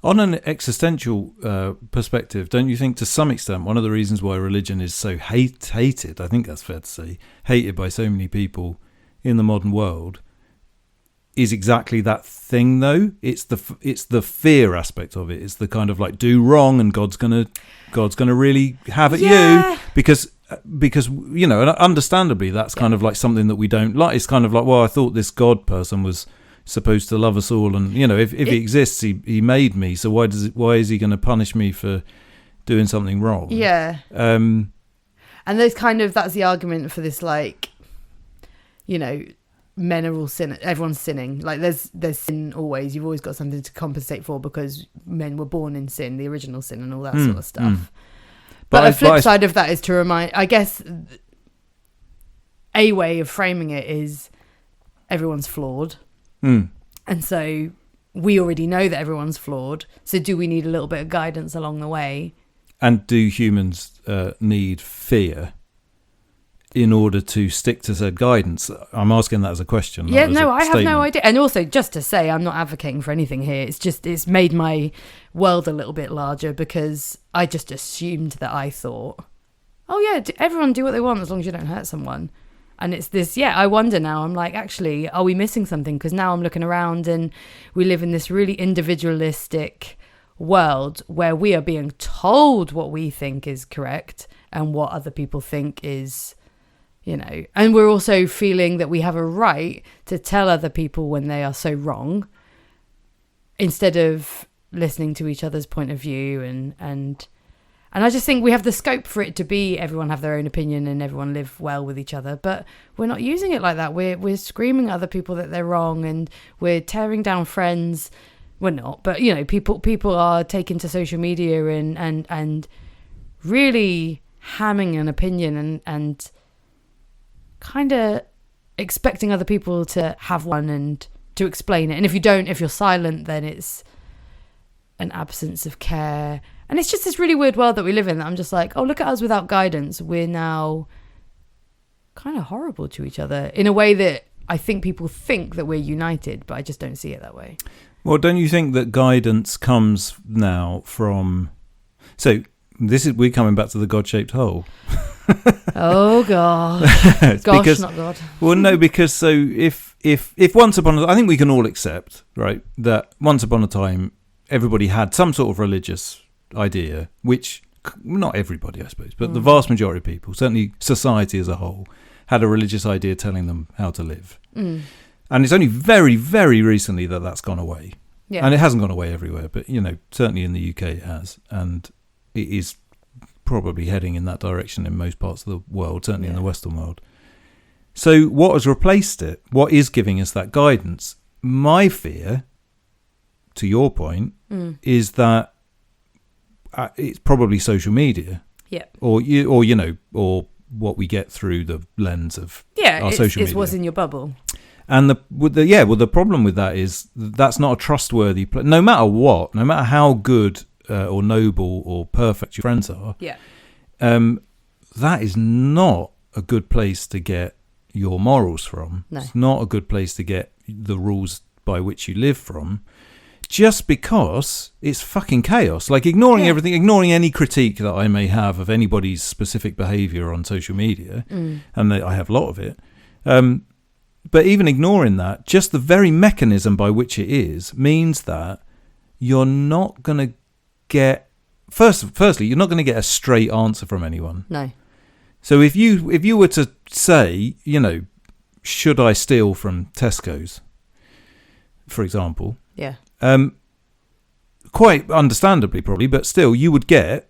Speaker 2: On an existential perspective, don't you think to some extent one of the reasons why religion is so hated, I think that's fair to say, hated by so many people in the modern world, is exactly that thing, though? It's the fear aspect of it. It's the kind of like do wrong and God's gonna really have at you because and understandably that's kind of like something that we don't like. It's kind of like, well, I thought this God person was supposed to love us all, and if he exists, he made me. So why is he going to punish me for doing something wrong?
Speaker 1: Yeah. And there's that's the argument for this, like, men are all sin. Everyone's sinning. Like there's sin always. You've always got something to compensate for because men were born in sin, the original sin, and all that sort of stuff. But a flip side of that is to remind. I guess a way of framing it is everyone's flawed, and so we already know that everyone's flawed. So do we need a little bit of guidance along the way? And
Speaker 2: do humans need fear in order to stick to said guidance? I'm asking that as a question.
Speaker 1: Yeah, no, I have no idea. And also, just to say, I'm not advocating for anything here. It's made my world a little bit larger because I just assumed that I thought, oh yeah, everyone do what they want as long as you don't hurt someone. And it's this, I wonder now, I'm like, actually, are we missing something? Because now I'm looking around and we live in this really individualistic world where we are being told what we think is correct and what other people think is, and we're also feeling that we have a right to tell other people when they are so wrong instead of listening to each other's point of view. And I just think we have the scope for it to be everyone have their own opinion and everyone live well with each other, but we're not using it like that. We're screaming at other people that they're wrong, and we're tearing down friends. We're not, but people are taking to social media and really hamming an opinion and kind of expecting other people to have one and to explain it. And if you're silent, then it's an absence of care. And it's just this really weird world that we live in that I'm just like, oh, look at us without guidance. We're now kind of horrible to each other in a way that I think people think that we're united, but I just don't see it that way.
Speaker 2: Well, don't you think that guidance comes now from... So we're coming back to the God-shaped hole.
Speaker 1: Oh God! Gosh, not God.
Speaker 2: Well, no, because so if once upon I think we can all accept, right, that once upon a time everybody had some sort of religious idea, which not everybody, I suppose, but the vast majority of people, certainly society as a whole, had a religious idea telling them how to live. And it's only very, very recently that that's gone away. Yeah. And it hasn't gone away everywhere, but certainly in the UK it has, and it is probably heading in that direction in most parts of the world, certainly in the Western world. So what has replaced it? What is giving us that guidance? My fear, to your point, is that it's probably social media. Yeah. Or what we get through the lens of our social media.
Speaker 1: It's what's in your bubble.
Speaker 2: And the problem with that is that's not a trustworthy place. No matter what, no matter how good or noble or perfect your friends are, that is not a good place to get your morals from. No. It's not a good place to get the rules by which you live from. just because it's fucking chaos. Like ignoring everything, ignoring any critique that I may have of anybody's specific behaviour on social media, and I have a lot of it. But even ignoring that, just the very mechanism by which it is means that you're not going to get... Firstly, you're not going to get a straight answer from anyone.
Speaker 1: No.
Speaker 2: So if you were to say, should I steal from Tesco's, for example?
Speaker 1: Yeah.
Speaker 2: Quite understandably, probably, but still, you would get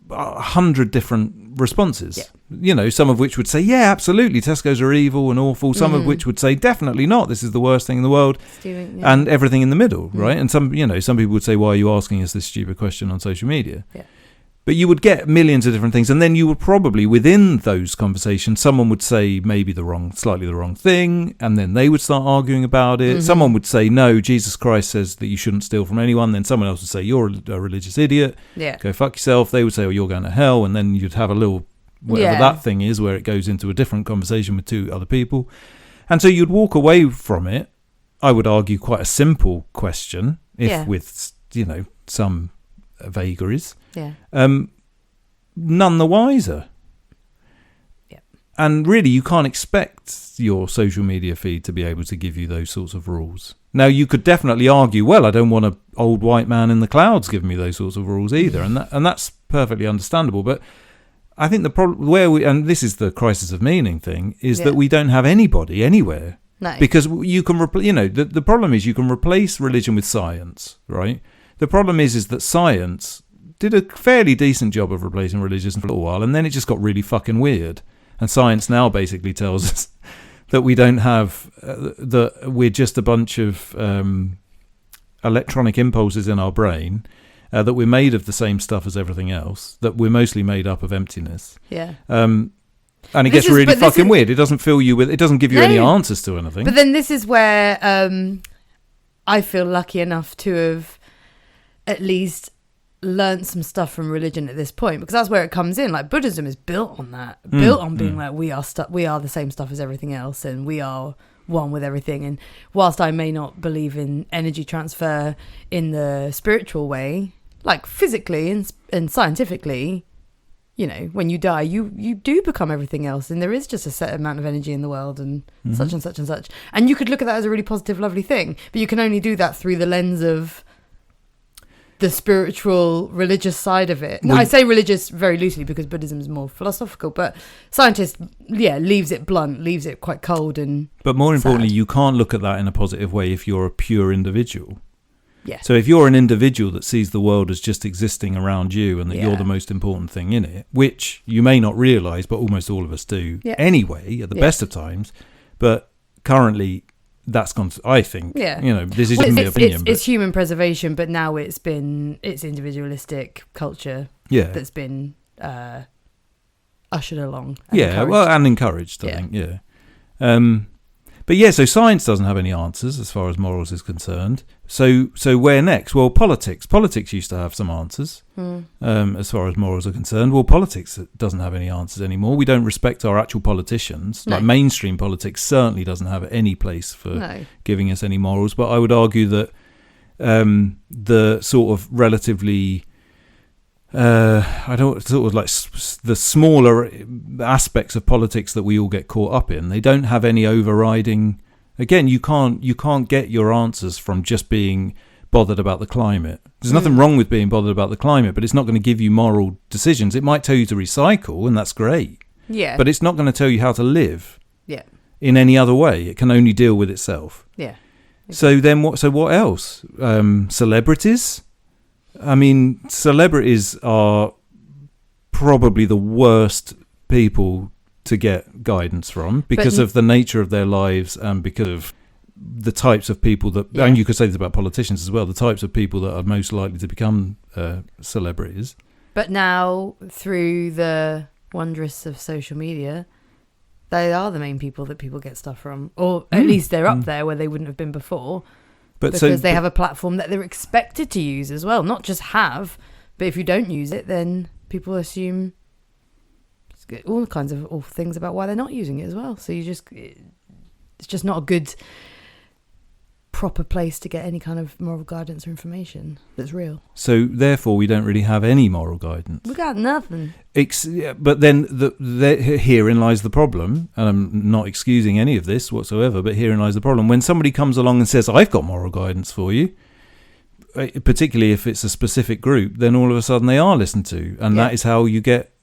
Speaker 2: 100 different responses. Yeah. Some of which would say, yeah, absolutely, Tesco's are evil and awful. Some of which would say, definitely not. This is the worst thing in the world.
Speaker 1: Stealing,
Speaker 2: and everything in the middle, right? And some people would say, why are you asking us this stupid question on social media?
Speaker 1: Yeah.
Speaker 2: But you would get millions of different things, and then you would probably, within those conversations, someone would say maybe slightly the wrong thing, and then they would start arguing about it. Someone would say, no, Jesus Christ says that you shouldn't steal from anyone. Then someone else would say, you're a religious idiot.
Speaker 1: Yeah.
Speaker 2: Go fuck yourself. They would say, oh, you're going to hell. And then you'd have a little, whatever that thing is, where it goes into a different conversation with two other people. And so you'd walk away from it, I would argue, quite a simple question, with, some vagaries.
Speaker 1: Yeah.
Speaker 2: None the wiser.
Speaker 1: Yeah.
Speaker 2: And really, you can't expect your social media feed to be able to give you those sorts of rules. Now, you could definitely argue, well, I don't want an old white man in the clouds giving me those sorts of rules either, and that's perfectly understandable. But I think the problem and this is the crisis of meaning thing, is that we don't have anybody anywhere.
Speaker 1: No.
Speaker 2: Because you can the problem is you can replace religion with science, right? The problem is that science did a fairly decent job of replacing religion for a little while, and then it just got really fucking weird. And science now basically tells us that we don't have that we're just a bunch of electronic impulses in our brain, that we're made of the same stuff as everything else, that we're mostly made up of emptiness.
Speaker 1: Yeah.
Speaker 2: And it gets really fucking weird. It doesn't fill you with. It doesn't give you any answers to anything.
Speaker 1: But then this is where I feel lucky enough to have at least learned some stuff from religion at this point, because that's where it comes in. Like Buddhism is built on that, built on being like we are the same stuff as everything else, and we are one with everything. And whilst I may not believe in energy transfer in the spiritual way, like physically and scientifically, when you die, you do become everything else, and there is just a set amount of energy in the world, and such and such and such. And you could look at that as a really positive, lovely thing, but you can only do that through the lens of the spiritual, religious side of it. Now, I say religious very loosely because Buddhism is more philosophical, but scientists, leaves it blunt, leaves it quite cold and
Speaker 2: But more importantly,
Speaker 1: sad.
Speaker 2: you can't look at that in a positive way if you're a pure individual.
Speaker 1: Yeah.
Speaker 2: So if you're an individual that sees the world as just existing around you and that you're the most important thing in it, which you may not realise, but almost all of us do anyway, at the best of times, but currently that's gone, I think, this is just my opinion.
Speaker 1: It's human preservation, but now it's individualistic culture that's been ushered along.
Speaker 2: And encouraged, I think, But so science doesn't have any answers as far as morals is concerned. So where next? Well, politics. Politics used to have some answers as far as morals are concerned. Well, politics doesn't have any answers anymore. We don't respect our actual politicians. No. Like mainstream politics certainly doesn't have any place for giving us any morals. But I would argue that the sort of relatively... the smaller aspects of politics that we all get caught up in, they don't have any overriding. Again, you can't get your answers from just being bothered about the climate. There's nothing wrong with being bothered about the climate, but it's not going to give you moral decisions. It might tell you to recycle, and that's great. Yeah. But it's not going to tell you how to live. Yeah. In any other way. It can only deal with itself. Yeah. Okay. So then what else? Celebrities? I mean, celebrities are probably the worst people to get guidance from because of the nature of their lives and because of the types of people that, and you could say this about politicians as well, the types of people that are most likely to become celebrities.
Speaker 1: But now, through the wondrous of social media, they are the main people that people get stuff from, or at least they're up there where they wouldn't have been before. Because they have a platform that they're expected to use as well. Not just have, but if you don't use it, then people assume all kinds of awful things about why they're not using it as well. So it's just not a good proper place to get any kind of moral guidance or information that's real.
Speaker 2: So therefore, we don't really have any moral guidance.
Speaker 1: We got nothing.
Speaker 2: But then herein lies the problem, and I'm not excusing any of this whatsoever, but herein lies the problem. When somebody comes along and says, I've got moral guidance for you, particularly if it's a specific group, then all of a sudden they are listened to. And that is how you get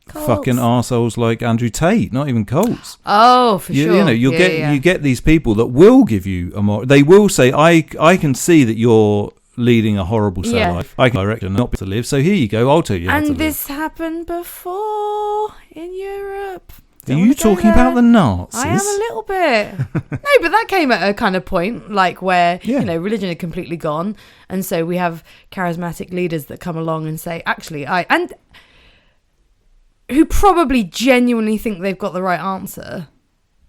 Speaker 2: fucking arseholes like Andrew Tate, not even cults.
Speaker 1: Oh, for sure.
Speaker 2: You know, you get these people that will give you a moral. They will say, I can see that you're leading a horrible life. I can direct you not to live. So here you go. I'll tell you how to live.
Speaker 1: And this happened before in Europe.
Speaker 2: Are you talking about the Nazis?
Speaker 1: I am a little bit. No, but that came at a kind of point, like where, you know, religion had completely gone. And so we have charismatic leaders that come along and say, actually, and who probably genuinely think they've got the right answer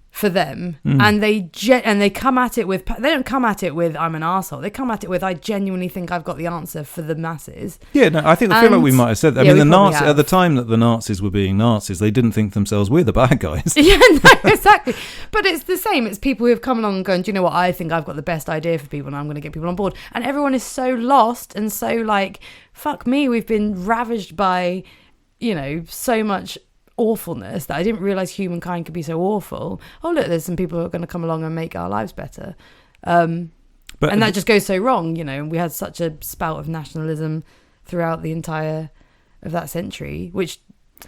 Speaker 1: for them. And they come at it with, they don't come at it with, I'm an arsehole. They come at it with, I genuinely think I've got the answer for the masses.
Speaker 2: Yeah, no, I feel like we might have said that. I mean, the Nazis, at the time that the Nazis were being Nazis, they didn't think themselves, we're the bad guys.
Speaker 1: Yeah, no, exactly. But it's the same. It's people who have come along and gone, do you know what? I think I've got the best idea for people and I'm going to get people on board. And everyone is so lost and so like, fuck me, we've been ravaged by, you know, so much awfulness that I didn't realise humankind could be so awful. Oh, look, there's some people who are going to come along and make our lives better. And that just goes so wrong, you know. We had such a spout of nationalism throughout the entire of that century, which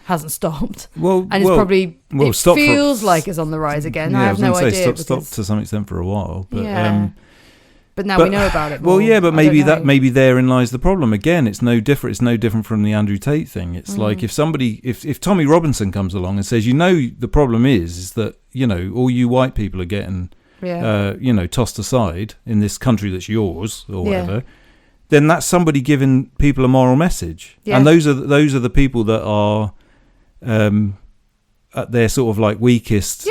Speaker 1: hasn't stopped. Well, and it's probably, it feels like it's on the rise again.
Speaker 2: Yeah,
Speaker 1: I have no idea.
Speaker 2: Stopped to some extent for a while. But,
Speaker 1: but now we know about it more.
Speaker 2: Well, yeah, but maybe therein lies the problem. Again, it's no different. It's no different from the Andrew Tate thing. It's like if Tommy Robinson comes along and says, you know, the problem is that, you know, all you white people are getting, you know, tossed aside in this country that's yours or whatever. Then that's somebody giving people a moral message, and those are the people that are at their sort of like weakest,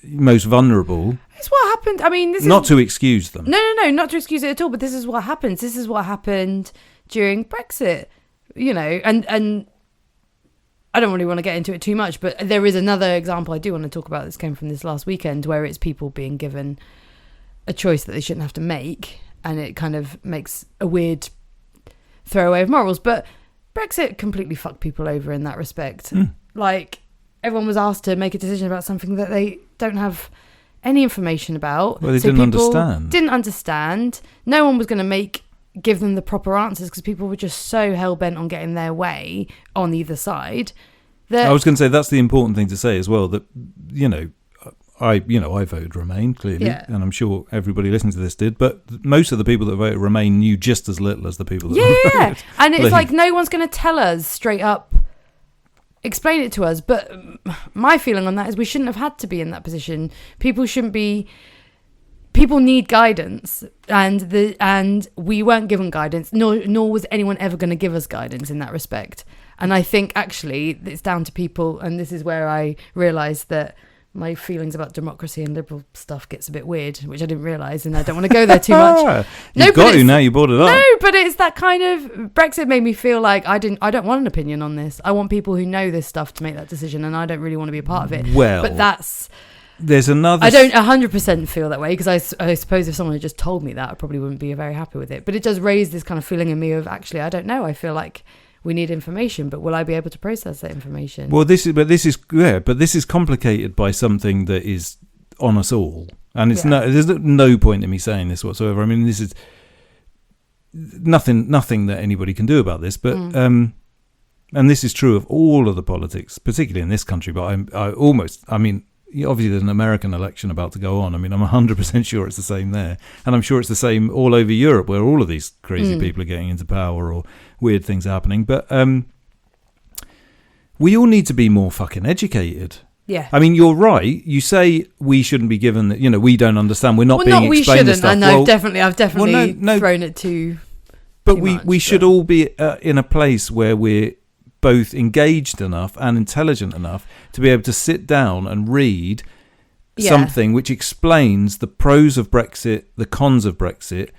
Speaker 2: most vulnerable.
Speaker 1: It's what happened. I mean, this
Speaker 2: not to excuse them.
Speaker 1: No, not to excuse it at all. But this is what happens. This is what happened during Brexit. You know, and I don't really want to get into it too much, but there is another example I do want to talk about. This came from this last weekend, where it's people being given a choice that they shouldn't have to make, and it kind of makes a weird throwaway of morals. But Brexit completely fucked people over in that respect. Like, everyone was asked to make a decision about something that they don't have any information about.
Speaker 2: Well, they didn't
Speaker 1: understand. No one was going to give them the proper answers because people were just so hell-bent on getting their way on either side.
Speaker 2: I was going to say, that's the important thing to say as well, that, you know, I voted Remain, clearly, and I'm sure everybody listening to this did, but most of the people that voted Remain knew just as little as the people that voted
Speaker 1: and it's like, no one's going to tell us straight up, explain it to us. But my feeling on that is we shouldn't have had to be in that position. People need guidance, and we weren't given guidance, nor was anyone ever going to give us guidance in that respect. And I think actually it's down to people, and this is where I realised that my feelings about democracy and liberal stuff gets a bit weird, which I didn't realise, and I don't want to go there too much.
Speaker 2: You've got to now, you brought it up.
Speaker 1: No, but it's that kind of, Brexit made me feel like I don't want an opinion on this. I want people who know this stuff to make that decision, and I don't really want to be a part of it.
Speaker 2: Well,
Speaker 1: but
Speaker 2: there's another...
Speaker 1: I don't 100% feel that way, because I suppose if someone had just told me that, I probably wouldn't be very happy with it. But it does raise this kind of feeling in me of, actually, I don't know. I feel like we need information, but will I be able to process that information?
Speaker 2: Well, this is complicated by something that is on us all, and it's there's no point in me saying this whatsoever. I mean, this is nothing that anybody can do about this, but and this is true of all of the politics, particularly in this country. But I mean, obviously there's an American election about to go on. I mean, I'm 100% sure it's the same there, and I'm sure it's the same all over Europe, where all of these crazy people are getting into power or weird things are happening. But we all need to be more fucking educated.
Speaker 1: Yeah.
Speaker 2: I mean, you're right. You say we shouldn't be given that. You know, we don't understand. We're not being explained this stuff.
Speaker 1: And I've definitely thrown it too.
Speaker 2: But we should all be in a place where we're both engaged enough and intelligent enough to be able to sit down and read something which explains the pros of Brexit, the cons of Brexit,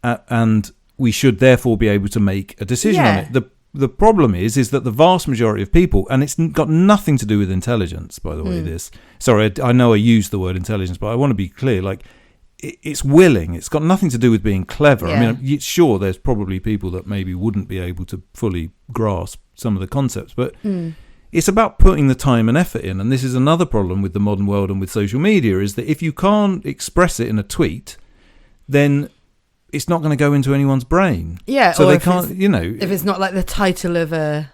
Speaker 2: and we should therefore be able to make a decision on it. The problem is that the vast majority of people, and it's got nothing to do with intelligence, by the way, this. Sorry, I know I used the word intelligence, but I want to be clear. Like, it's willing. It's got nothing to do with being clever.
Speaker 1: Yeah.
Speaker 2: I mean, sure, there's probably people that maybe wouldn't be able to fully grasp some of the concepts, but it's about putting the time and effort in. And this is another problem with the modern world and with social media, is that if you can't express it in a tweet, then it's not going to go into anyone's brain.
Speaker 1: Yeah.
Speaker 2: So they can't,
Speaker 1: if it's not like the title of a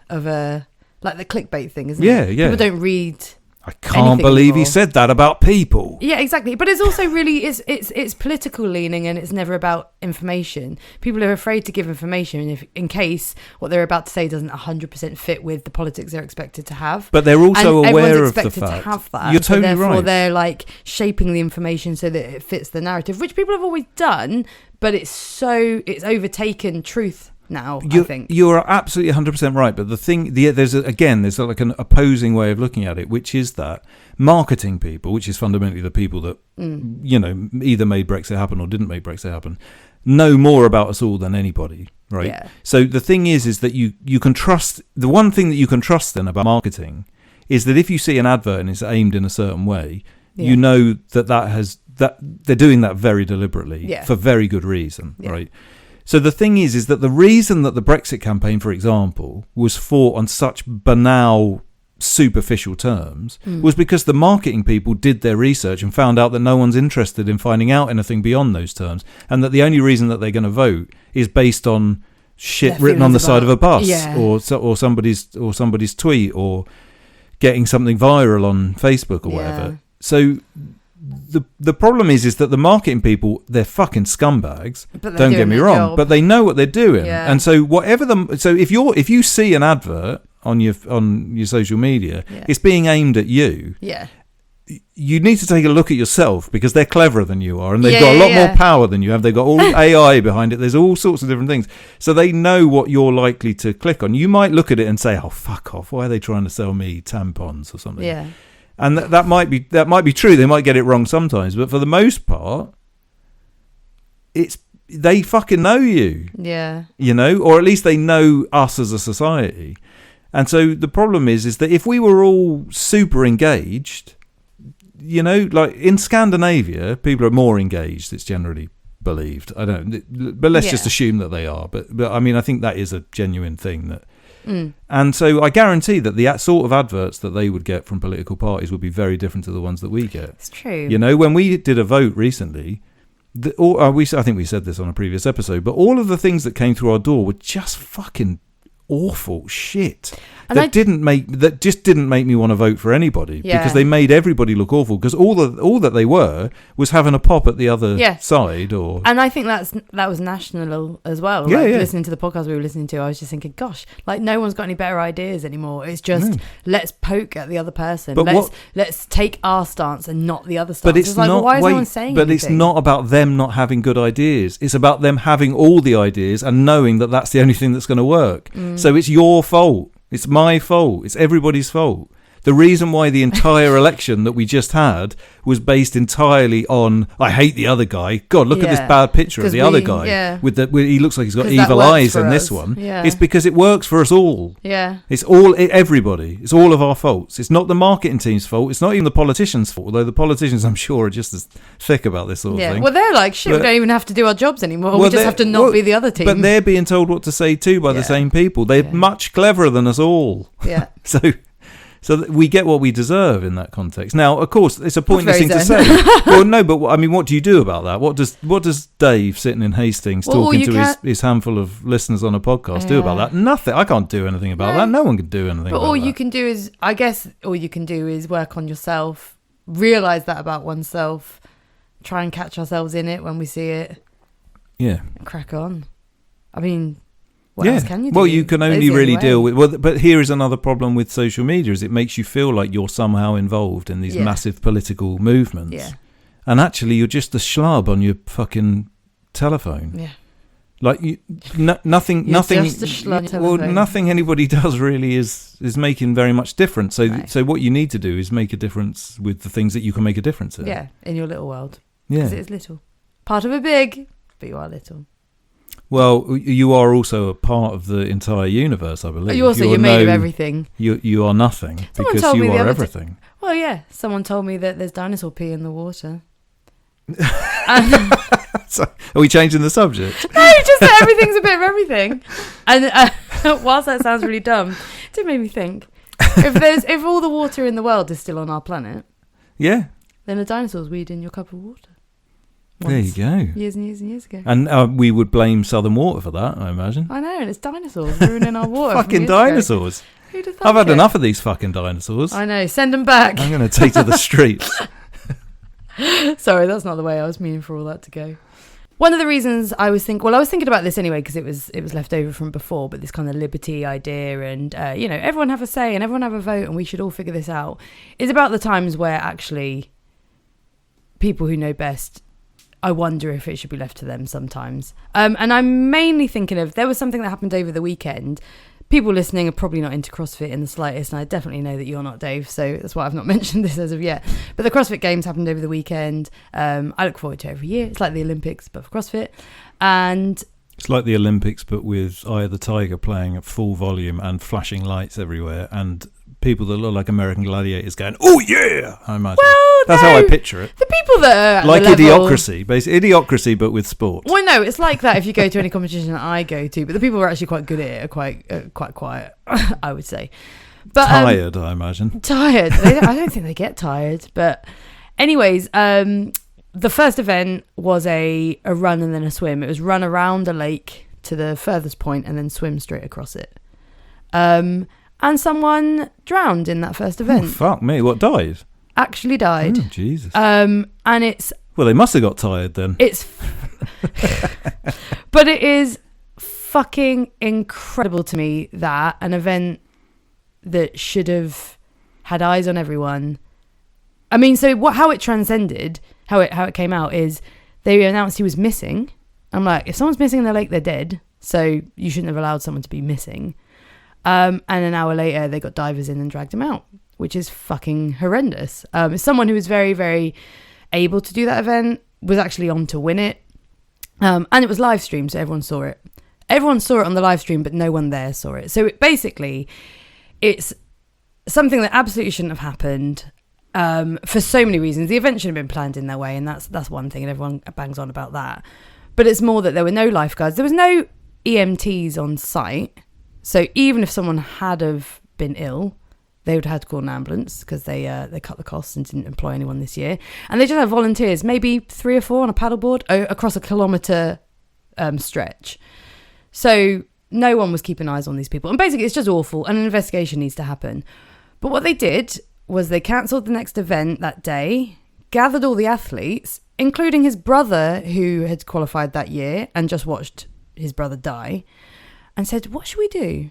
Speaker 1: like the clickbait thing, isn't
Speaker 2: Yeah,
Speaker 1: it?
Speaker 2: yeah.
Speaker 1: People don't read.
Speaker 2: I can't believe he said that about people.
Speaker 1: Yeah, exactly. But it's also really it's political leaning, and it's never about information. People are afraid to give information in case what they're about to say doesn't 100% fit with the politics they're expected to have.
Speaker 2: But they're also
Speaker 1: and
Speaker 2: aware of the
Speaker 1: expected
Speaker 2: fact.
Speaker 1: to have that.
Speaker 2: You're totally
Speaker 1: therefore
Speaker 2: right.
Speaker 1: They're like shaping the information so that it fits the narrative, which people have always done. But it's overtaken truth now, I think.
Speaker 2: You're absolutely 100% right, but the thing, there's like an opposing way of looking at it, which is that marketing people, which is fundamentally the people that either made Brexit happen or didn't make Brexit happen, know more about us all than anybody, right? Yeah. So the thing is that you can trust. The one thing that you can trust then about marketing is that if you see an advert and it's aimed in a certain way, you know that they're doing that very deliberately for very good reason, right? So the thing is that the reason that the Brexit campaign, for example, was fought on such banal, superficial terms was because the marketing people did their research and found out that no one's interested in finding out anything beyond those terms, and that the only reason that they're going to vote is based on shit written on the side of a bus or somebody's tweet or getting something viral on Facebook or whatever. So the problem is that the marketing people, they're fucking scumbags. Don't get me wrong, but they know what they're doing. Yeah. And so if you see an advert on your social media, it's being aimed at you. Yeah. You need to take a look at yourself, because they're cleverer than you are, and they've got a lot more power than you have. They've got all AI behind it. There's all sorts of different things. So they know what you're likely to click on. You might look at it and say, "Oh, fuck off. Why are they trying to sell me tampons or something?" Yeah. And that might be true. They might get it wrong sometimes, but for the most part, they fucking know you. Yeah. Or at least they know us as a society. And so the problem is that if we were all super engaged, like in Scandinavia, people are more engaged. It's generally believed. I don't, but let's just assume that they are. But I mean, I think that is a genuine thing that. And so I guarantee that the sort of adverts that they would get from political parties would be very different to the ones that we get.
Speaker 1: It's true.
Speaker 2: When we did a vote recently, I think we said this on a previous episode, but all of the things that came through our door were just fucking awful shit. And that just didn't make me want to vote for anybody, because they made everybody look awful, because all that they were was having a pop at the other side. And
Speaker 1: I think that was national as well. Listening to the podcast we were listening to, I was just thinking, gosh, like no one's got any better ideas anymore. It's just let's poke at the other person. But let's take our stance and not the other stance.
Speaker 2: But it's not. Why is no one saying anything? It's not about them not having good ideas. It's about them having all the ideas and knowing that that's the only thing that's going to work. So it's your fault. It's my fault. It's everybody's fault. The reason why the entire election that we just had was based entirely on, I hate the other guy. God, look at this bad picture of the other guy. Yeah. He looks like he's got evil eyes in this one. Yeah. It's because it works for us all. Yeah. It's everybody. It's all of our faults. It's not the marketing team's fault. It's not even the politicians' fault, although the politicians, I'm sure, are just as thick about this sort of thing.
Speaker 1: Well, they're like, shit, we don't even have to do our jobs anymore. We just have to not be the other team.
Speaker 2: But they're being told what to say too by the same people. They're much cleverer than us all. Yeah. So we get what we deserve in that context. Now, of course, it's a pointless thing to say. Well, no, but I mean, what do you do about that? What does Dave sitting in Hastings talking to his handful of listeners on a podcast do about that? Nothing. I can't do anything about that. No one can do anything about that. But
Speaker 1: all you can do is work on yourself, realise that about oneself, try and catch ourselves in it when we see it. Yeah. And crack on. I mean... What else can you do?
Speaker 2: Well, you can only really deal with... Well, but here is another problem with social media, is it makes you feel like you're somehow involved in these massive political movements. Yeah. And actually, you're just a schlub on your fucking telephone. Yeah. Like, nothing...
Speaker 1: Just a schlub telephone.
Speaker 2: Well, nothing anybody does really is making very much difference. So what you need to do is make a difference with the things that you can make a difference in.
Speaker 1: Yeah, in your little world. Yeah. Because it is little. Part of a big, but you are little.
Speaker 2: Well, you are also a part of the entire universe, I believe.
Speaker 1: You're made of everything.
Speaker 2: You are nothing, because you are everything.
Speaker 1: Well, yeah. Someone told me that there's dinosaur pee in the water. And
Speaker 2: So, are we changing the subject?
Speaker 1: no, just that everything's a bit of everything. And whilst that sounds really dumb, it did make me think. If all the water in the world is still on our planet,
Speaker 2: Yeah.
Speaker 1: then the dinosaurs weed in your cup of water.
Speaker 2: There you go.
Speaker 1: Years and years and years ago.
Speaker 2: And we would blame Southern Water for that, I imagine.
Speaker 1: I know, and it's dinosaurs ruining our water.
Speaker 2: Fucking dinosaurs.
Speaker 1: Who'd have
Speaker 2: I've had
Speaker 1: thunk it?
Speaker 2: enough of these fucking dinosaurs.
Speaker 1: I know, send them back.
Speaker 2: I'm going to take to the streets.
Speaker 1: Sorry, that's not the way I was meaning for all that to go. One of the reasons I was thinking about this anyway, because it was left over from before, but this kind of liberty idea and, everyone have a say and everyone have a vote and we should all figure this out, is about the times where actually people who know best, I wonder if it should be left to them sometimes. And I'm mainly thinking of, there was something that happened over the weekend. People listening are probably not into CrossFit in the slightest, and I definitely know that you're not, Dave, so that's why I've not mentioned this as of yet. But the CrossFit Games happened over the weekend. I look forward to it every year. It's like the Olympics, but for CrossFit. And
Speaker 2: It's like the Olympics, but with Eye of the Tiger playing at full volume and flashing lights everywhere, and people that look like American gladiators going, "Oh yeah!" I imagine. That's how I picture it.
Speaker 1: The people that are at
Speaker 2: like
Speaker 1: the level,
Speaker 2: Idiocracy, basically Idiocracy, but with sport.
Speaker 1: Well, no, it's like that if you go to any competition that I go to, but the people who are actually quite good at it are quite quiet, I would say. But
Speaker 2: Tired, I imagine.
Speaker 1: Tired. I don't think they get tired. But anyways, the first event was a run and then a swim. It was run around a lake to the furthest point and then swim straight across it. And someone drowned in that first event.
Speaker 2: Oh, fuck me. What, died?
Speaker 1: Actually died.
Speaker 2: Oh, Jesus.
Speaker 1: And it's...
Speaker 2: Well, they must have got tired then.
Speaker 1: But it is fucking incredible to me that an event that should have had eyes on everyone. I mean, so how it transcended, how it came out is they announced he was missing. I'm like, if someone's missing in the lake, they're dead. So you shouldn't have allowed someone to be missing. And an hour later, they got divers in and dragged him out, which is fucking horrendous. Someone who was very, very able to do that event was actually on to win it. And it was live streamed, so everyone saw it. Everyone saw it on the live stream, but no one there saw it. So basically, it's something that absolutely shouldn't have happened for so many reasons. The event should have been planned in their way, and that's one thing, and everyone bangs on about that. But it's more that there were no lifeguards. There was no EMTs on site. So even if someone had have been ill, they would have had to call an ambulance because they cut the costs and didn't employ anyone this year. And they just have volunteers, maybe 3 or 4 on a paddleboard across a kilometre stretch. So no one was keeping eyes on these people. And basically it's just awful and an investigation needs to happen. But what they did was they cancelled the next event that day, gathered all the athletes, including his brother who had qualified that year and just watched his brother die, and said, what should we do?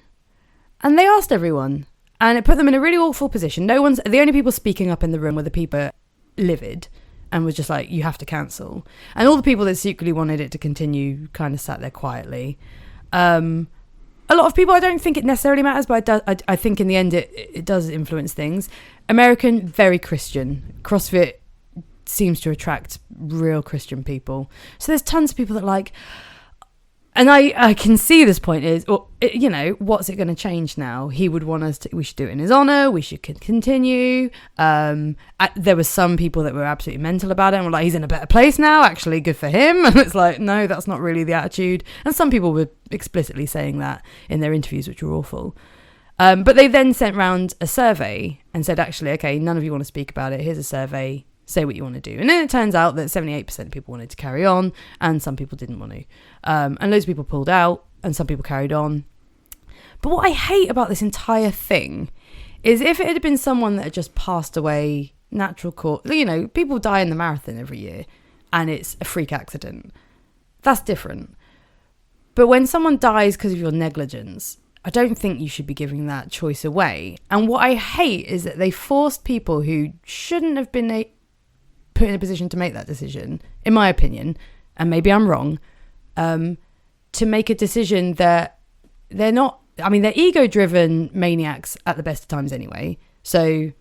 Speaker 1: And they asked everyone. And it put them in a really awful position. The only people speaking up in the room were the people livid and was just like, you have to cancel. And all the people that secretly wanted it to continue kind of sat there quietly. A lot of people, I don't think it necessarily matters, but I think in the end it does influence things. American, very Christian. CrossFit seems to attract real Christian people. So there's tons of people that like... And I can see this point is, what's it going to change now? He would want us to, we should do it in his honour, we should continue. There were some people that were absolutely mental about it and were like, he's in a better place now, actually, good for him. And it's like, no, that's not really the attitude. And some people were explicitly saying that in their interviews, which were awful. But they then sent round a survey and said, actually, okay, none of you want to speak about it. Here's a survey. Say what you want to do. And then it turns out that 78% of people wanted to carry on and some people didn't want to. And loads of people pulled out and some people carried on. But what I hate about this entire thing is if it had been someone that had just passed away, natural cause, people die in the marathon every year and it's a freak accident. That's different. But when someone dies because of your negligence, I don't think you should be giving that choice away. And what I hate is that they forced people who shouldn't have been put in a position to make that decision, in my opinion, and maybe I'm wrong, to make a decision that they're not, they're ego-driven maniacs at the best of times anyway. So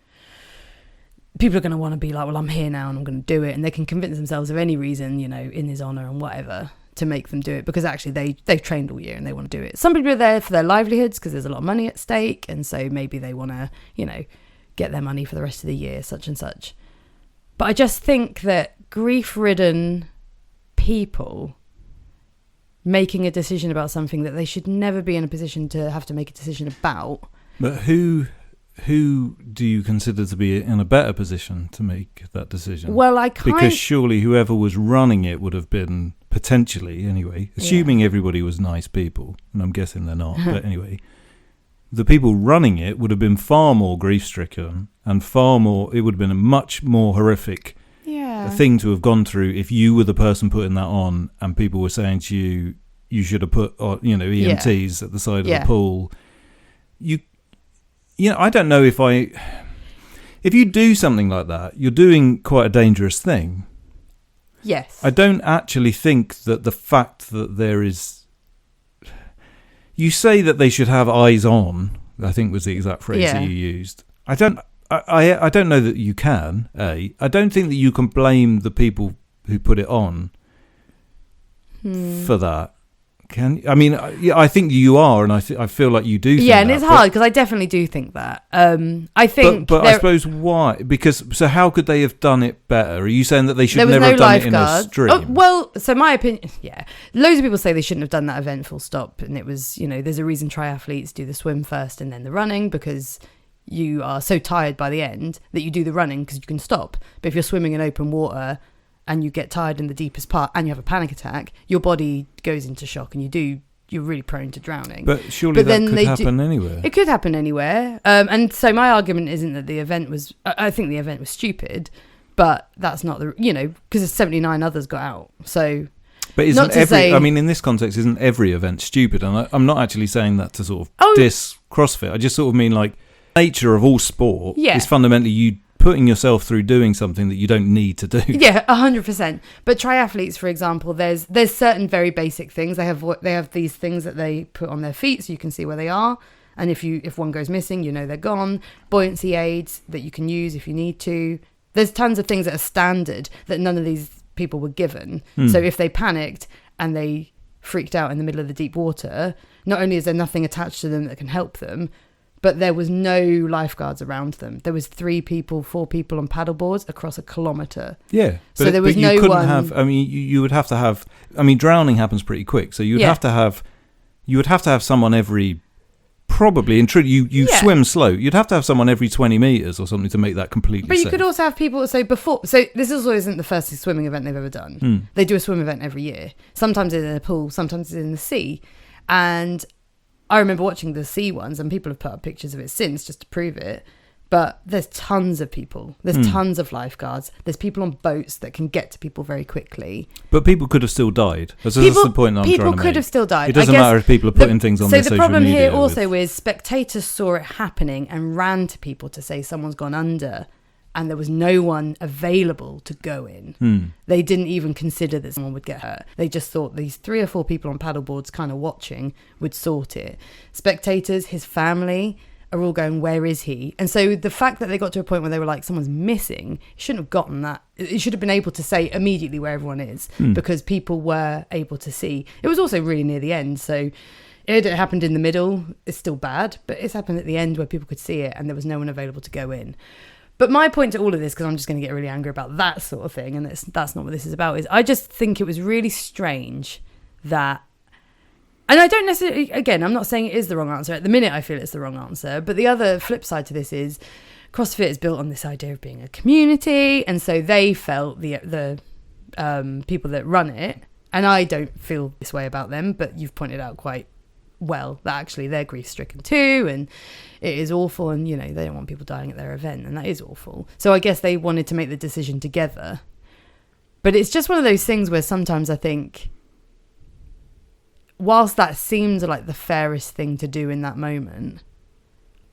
Speaker 1: people are going to want to be like, well, I'm here now and I'm going to do it. And they can convince themselves of any reason, in his honour and whatever, to make them do it because actually they've trained all year and they want to do it. Some people are there for their livelihoods because there's a lot of money at stake. And so maybe they want to, get their money for the rest of the year, such and such. But I just think that grief-ridden people making a decision about something that they should never be in a position to have to make a decision about.
Speaker 2: But who do you consider to be in a better position to make that decision?
Speaker 1: Well,
Speaker 2: because surely whoever was running it would have been, potentially anyway, assuming everybody was nice people, and I'm guessing they're not, but anyway, the people running it would have been far more grief-stricken and it would have been a much more horrific thing to have gone through if you were the person putting that on and people were saying to you, you should have put, EMTs at the side of the pool. I don't know if you do something like that, you're doing quite a dangerous thing.
Speaker 1: Yes.
Speaker 2: I don't actually think that the fact that there is... You say that they should have eyes on, I think was the exact phrase that you used. I don't know that you can, I don't think that you can blame the people who put it on for that. I think you are, and I feel like you do think
Speaker 1: and it's hard because I definitely do think that. I think,
Speaker 2: but I suppose why? So how could they have done it better? Are you saying that they should never have done it in a stream?
Speaker 1: So my opinion, loads of people say they shouldn't have done that event full stop, and it was, there's a reason triathletes do the swim first and then the running, because you are so tired by the end that you do the running because you can stop. But if you're swimming in open water and you get tired in the deepest part and you have a panic attack, your body goes into shock and you're really prone to drowning.
Speaker 2: But surely that could happen anywhere.
Speaker 1: It could happen anywhere. And so my argument isn't that the event was... I think the event was stupid, but that's not because 79 others got out. So...
Speaker 2: But isn't in this context, isn't every event stupid? And I'm not actually saying that to sort of diss CrossFit. I just sort of mean, like, nature of all sport is fundamentally you putting yourself through doing something that you don't need to do.
Speaker 1: Yeah, 100%. But triathletes, for example, there's certain very basic things. They have these things that they put on their feet so you can see where they are. And if one goes missing, they're gone. Buoyancy aids that you can use if you need to. There's tons of things that are standard that none of these people were given. So if they panicked and they freaked out in the middle of the deep water, not only is there nothing attached to them that can help them, but there was no lifeguards around them. There was 4 people on paddleboards across a kilometre.
Speaker 2: Yeah.
Speaker 1: So there was no one...
Speaker 2: you would have to have... drowning happens pretty quick. So you would have to have someone every... Probably, you swim slow. You'd have to have someone every 20 metres or something to make that completely
Speaker 1: But
Speaker 2: safe.
Speaker 1: you could also have people... So this also isn't the first swimming event they've ever done. They do a swim event every year. Sometimes it's in a pool, sometimes it's in the sea. And... I remember watching the sea ones, and people have put up pictures of it since just to prove it. But there's tons of people. There's tons of lifeguards. There's people on boats that can get to people very quickly.
Speaker 2: But people could have still died. That's the point I'm trying to make.
Speaker 1: People could have still died.
Speaker 2: It doesn't matter if people are putting things on their social media. So the problem here
Speaker 1: also is spectators saw it happening and ran to people to say someone's gone under, and there was no one available to go in. They didn't even consider that someone would get hurt. They just thought these 3 or 4 people on paddleboards kind of watching would sort it. Spectators, his family, are all going, where is he? And so the fact that they got to a point where they were like, someone's missing, it shouldn't have gotten that. It should have been able to say immediately where everyone is because people were able to see. It was also really near the end, so... It happened in the middle. It's still bad, but it's happened at the end where people could see it and there was no one available to go in. But my point to all of this, because I'm just going to get really angry about that sort of thing, and that's not what this is about, is I just think it was really strange that... And I don't necessarily... Again, I'm not saying it is the wrong answer. At the minute, I feel it's the wrong answer. But the other flip side to this is CrossFit is built on this idea of being a community, and so they felt the people that run it, and I don't feel this way about them, but you've pointed out quite well that actually they're grief-stricken too, and it is awful, and they don't want people dying at their event, and that is awful. So I guess they wanted to make the decision together, but it's just one of those things where sometimes I think, whilst that seems like the fairest thing to do in that moment,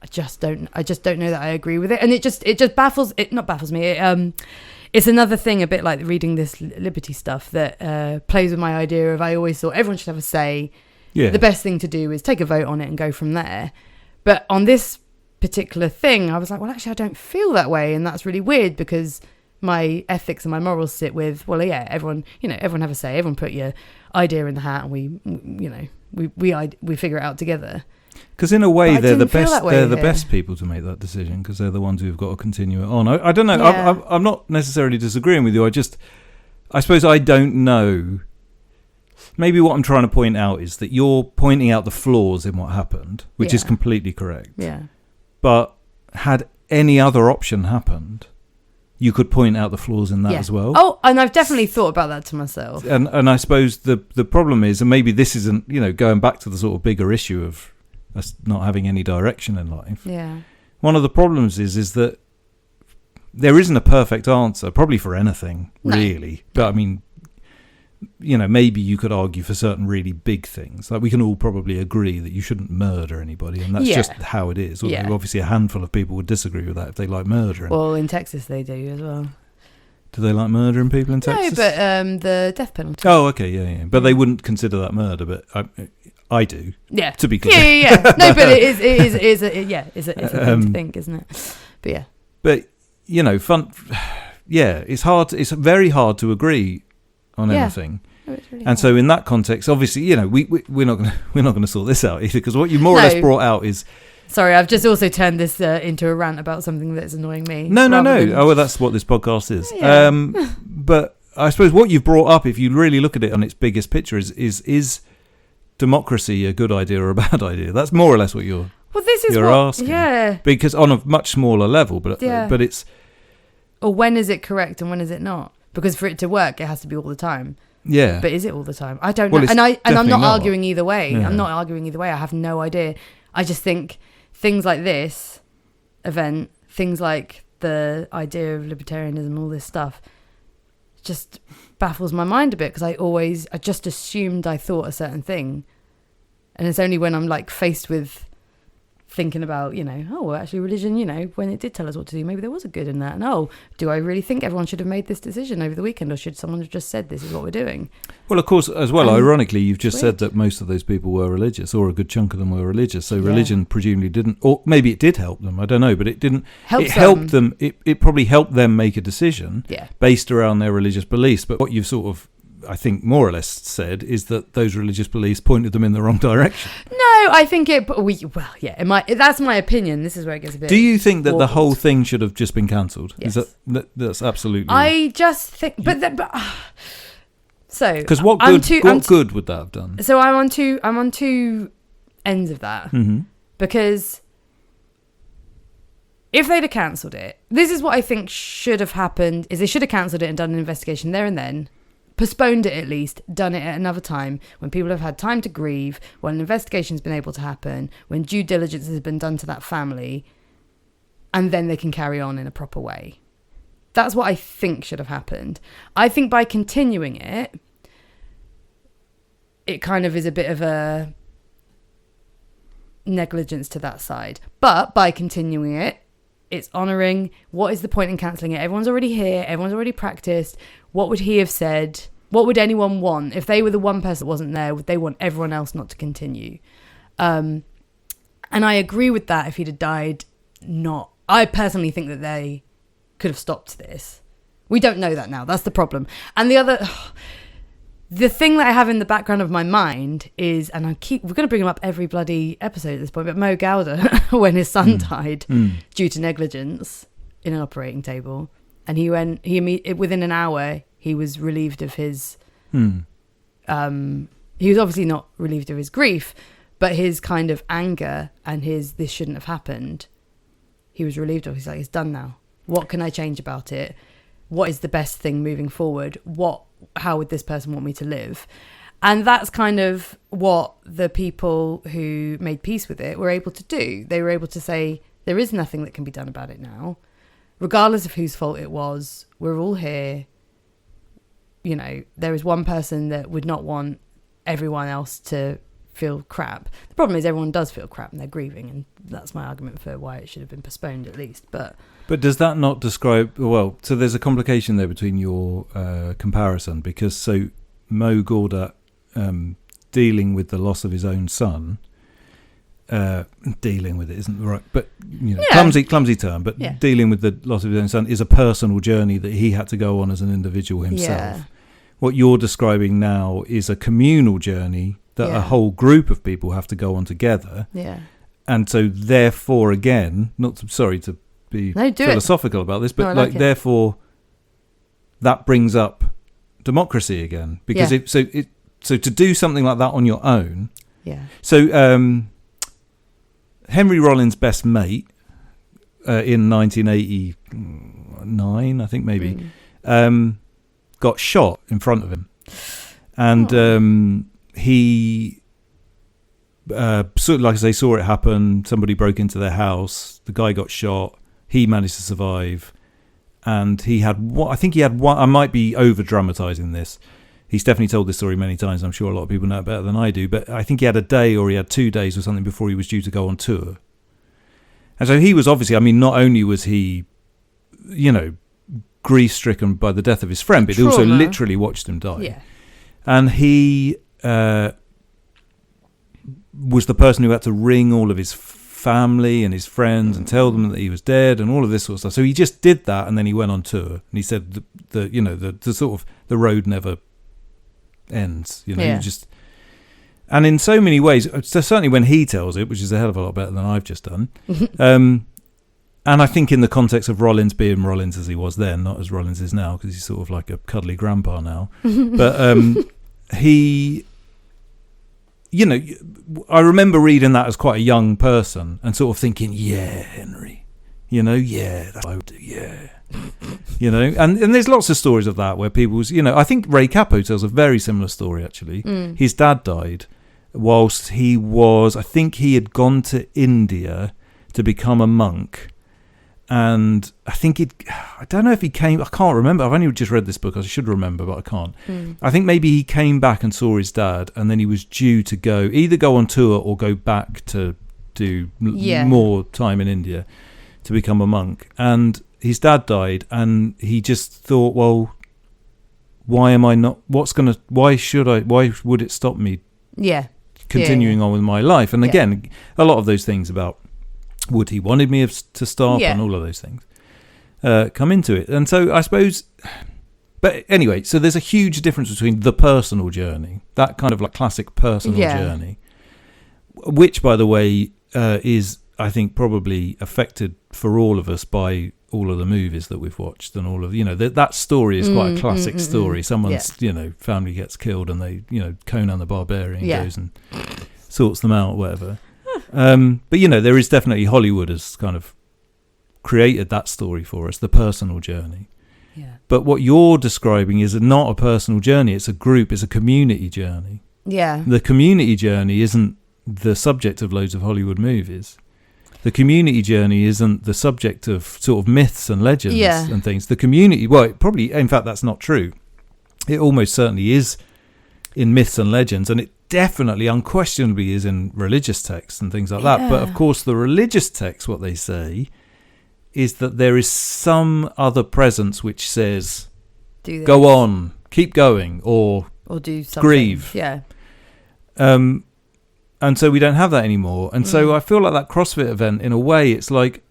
Speaker 1: I just don't know that I agree with it, and it just baffles me. It's another thing, a bit like reading this liberty stuff, that plays with my idea of, I always thought everyone should have a say. Yeah. The best thing to do is take a vote on it and go from there. But on this particular thing, I was like, well, actually, I don't feel that way. And that's really weird because my ethics and my morals sit with, well, yeah, everyone have a say. Everyone put your idea in the hat and we figure it out together.
Speaker 2: Because in a way, they're the best. They're the best people to make that decision because they're the ones who've got to continue it on. I don't know. Yeah. I'm not necessarily disagreeing with you. I suppose I don't know. Maybe what I'm trying to point out is that you're pointing out the flaws in what happened, which is completely correct.
Speaker 1: Yeah.
Speaker 2: But had any other option happened, you could point out the flaws in that as well.
Speaker 1: Oh, and I've definitely thought about that to myself.
Speaker 2: And I suppose the problem is, and maybe this isn't, going back to the sort of bigger issue of us not having any direction in life.
Speaker 1: Yeah.
Speaker 2: One of the problems is that there isn't a perfect answer, probably for anything, really. But I mean, maybe you could argue for certain really big things. Like, we can all probably agree that you shouldn't murder anybody, and that's just how it is. Although obviously a handful of people would disagree with that if they like murdering.
Speaker 1: Well, in Texas they do as well.
Speaker 2: Do they like murdering people in Texas?
Speaker 1: No, but the death penalty.
Speaker 2: Oh, okay, yeah. But they wouldn't consider that murder, but I do. Yeah. To be clear.
Speaker 1: Yeah. No, but it is a thing to think, isn't it? But yeah.
Speaker 2: But fun. Yeah, it's hard. It's very hard to agree on anything.
Speaker 1: Oh, it's really
Speaker 2: and
Speaker 1: hard.
Speaker 2: So in that context, obviously, we're not going to sort this out either, because what you more or less brought out is.
Speaker 1: Sorry, I've just also turned this into a rant about something that's annoying me.
Speaker 2: No. Oh, well, that's what this podcast is. Yeah. But I suppose what you've brought up, if you really look at it on its biggest picture, is democracy a good idea or a bad idea? That's more or less what you're asking.
Speaker 1: Yeah.
Speaker 2: Because on a much smaller level, but it's.
Speaker 1: Or when is it correct and when is it not? Because for it to work, it has to be all the time.
Speaker 2: Yeah.
Speaker 1: But is it all the time? I don't know. And I'm not arguing either way.
Speaker 2: Yeah.
Speaker 1: I'm not arguing either way. I have no idea. I just think things like this event, things like the idea of libertarianism, all this stuff, just baffles my mind a bit, because I just assumed I thought a certain thing. And it's only when I'm like faced with thinking about, actually religion, when it did tell us what to do, maybe there was a good in that. And do I really think everyone should have made this decision over the weekend, or should someone have just said this is what we're doing?
Speaker 2: Well, of course, as well, ironically, you've just said that most of those people were religious, or a good chunk of them were religious. So religion presumably didn't, or maybe it did help them. I don't know, but it didn't. It helped them. It probably helped them make a decision based around their religious beliefs. But what you've sort of, I think, more or less said is that those religious beliefs pointed them in the wrong direction.
Speaker 1: No, I think that's my opinion. This is where it gets a bit.
Speaker 2: Do you think that the whole thing should have just been cancelled?
Speaker 1: Yes.
Speaker 2: Is that's absolutely.
Speaker 1: I just think, so
Speaker 2: because what good would that have done?
Speaker 1: So I'm on two ends of that, because if they'd have cancelled it, this is what I think should have happened: is they should have cancelled it and done an investigation there and then. Postponed it at least, done it at another time, when people have had time to grieve, when an investigation's been able to happen, when due diligence has been done to that family, and then they can carry on in a proper way. That's what I think should have happened. I think by continuing it, it kind of is a bit of a negligence to that side. But by continuing it, it's honouring. What is the point in cancelling it? Everyone's already here. Everyone's already practiced. What would he have said? What would anyone want? If they were the one person that wasn't there, would they want everyone else not to continue? And I agree with that. If he'd have died, I personally think that they could have stopped this. We don't know that now. That's the problem. And the thing that I have in the background of my mind is, and we're going to bring him up every bloody episode at this point, but Mo Gowda, when his son died due to negligence in an operating table, and within an hour, he was relieved of his, he was obviously not relieved of his grief, but his kind of anger and this shouldn't have happened, he was relieved of. He's like, it's done now. What can I change about it? What is the best thing moving forward? How would this person want me to live? And that's kind of what the people who made peace with it were able to do. They were able to say, there is nothing that can be done about it now. Regardless of whose fault it was, we're all here. There is one person that would not want everyone else to feel crap. The problem is everyone does feel crap and they're grieving, and that's my argument for why it should have been postponed at least. But
Speaker 2: does that not describe, so there's a complication there between your comparison, because Mo Gawdat dealing with the loss of his own son, dealing with it isn't the right, but clumsy term, but dealing with the loss of his own son is a personal journey that he had to go on as an individual himself. Yeah. What you're describing now is a communal journey that a whole group of people have to go on together. Yeah. And so therefore, again, sorry to be philosophical about this, but therefore that brings up democracy again, because
Speaker 1: Yeah.
Speaker 2: so to do something like that on your own.
Speaker 1: Yeah.
Speaker 2: So Henry Rollins' best mate in 1989, I think maybe, got shot in front of him, and he sort of, like I say, saw it happen. Somebody broke into their house. The guy got shot. He managed to survive, and he had one. I think he had one. I might be over dramatizing this. He's definitely told this story many times. I'm sure a lot of people know it better than I do. But I think he had a day, or he had 2 days or something before he was due to go on tour. And so he was obviously, I mean, not only was he, grief-stricken by the death of his friend, but he also literally watched him die.
Speaker 1: Yeah.
Speaker 2: And he was the person who had to ring all of his family and his friends and tell them that he was dead and all of this sort of stuff. So he just did that, and then he went on tour. And he said the sort of the road never ends. You just. And in so many ways, certainly when he tells it, which is a hell of a lot better than I've just done. And I think in the context of Rollins being Rollins as he was then, not as Rollins is now, because he's sort of like a cuddly grandpa now. But he, I remember reading that as quite a young person and sort of thinking, yeah, Henry, yeah, that's what I would do, yeah. And there's lots of stories of that where people, I think Ray Cappo tells a very similar story, actually. His dad died whilst he was, I think he had gone to India to become a monk. And I think I don't know if he came, I can't remember. I've only just read this book. I should remember, but I can't. I think maybe he came back and saw his dad, and then he was due to either go on tour or go back to do more time in India to become a monk. And his dad died, and he just thought, well, why would it stop me continuing on with my life? And again, a lot of those things about would he wanted me to stop and all of those things come into it. And so I suppose, but anyway, so there's a huge difference between the personal journey, that kind of like classic personal journey, which, by the way, is, I think, probably affected for all of us by all of the movies that we've watched, and all of, that story is quite a classic story. Someone's, family gets killed, and they, Conan the Barbarian goes and sorts them out, whatever. But there is definitely, Hollywood has kind of created that story for us, the personal journey. Yeah. But what you're describing is not a personal journey, it's a group, it's a community journey. Yeah. The community journey isn't the subject of loads of Hollywood movies. The community journey isn't the subject of sort of myths and legends and things. The community, probably, in fact, that's not true. It almost certainly is in myths and legends, and it definitely, unquestionably, is in religious texts and things like that. But of course, the religious texts, what they say is that there is some other presence which says, go on, keep going, or do something. Grieve. Yeah. And so we don't have that anymore. And so I feel like that CrossFit event, in a way, it's like,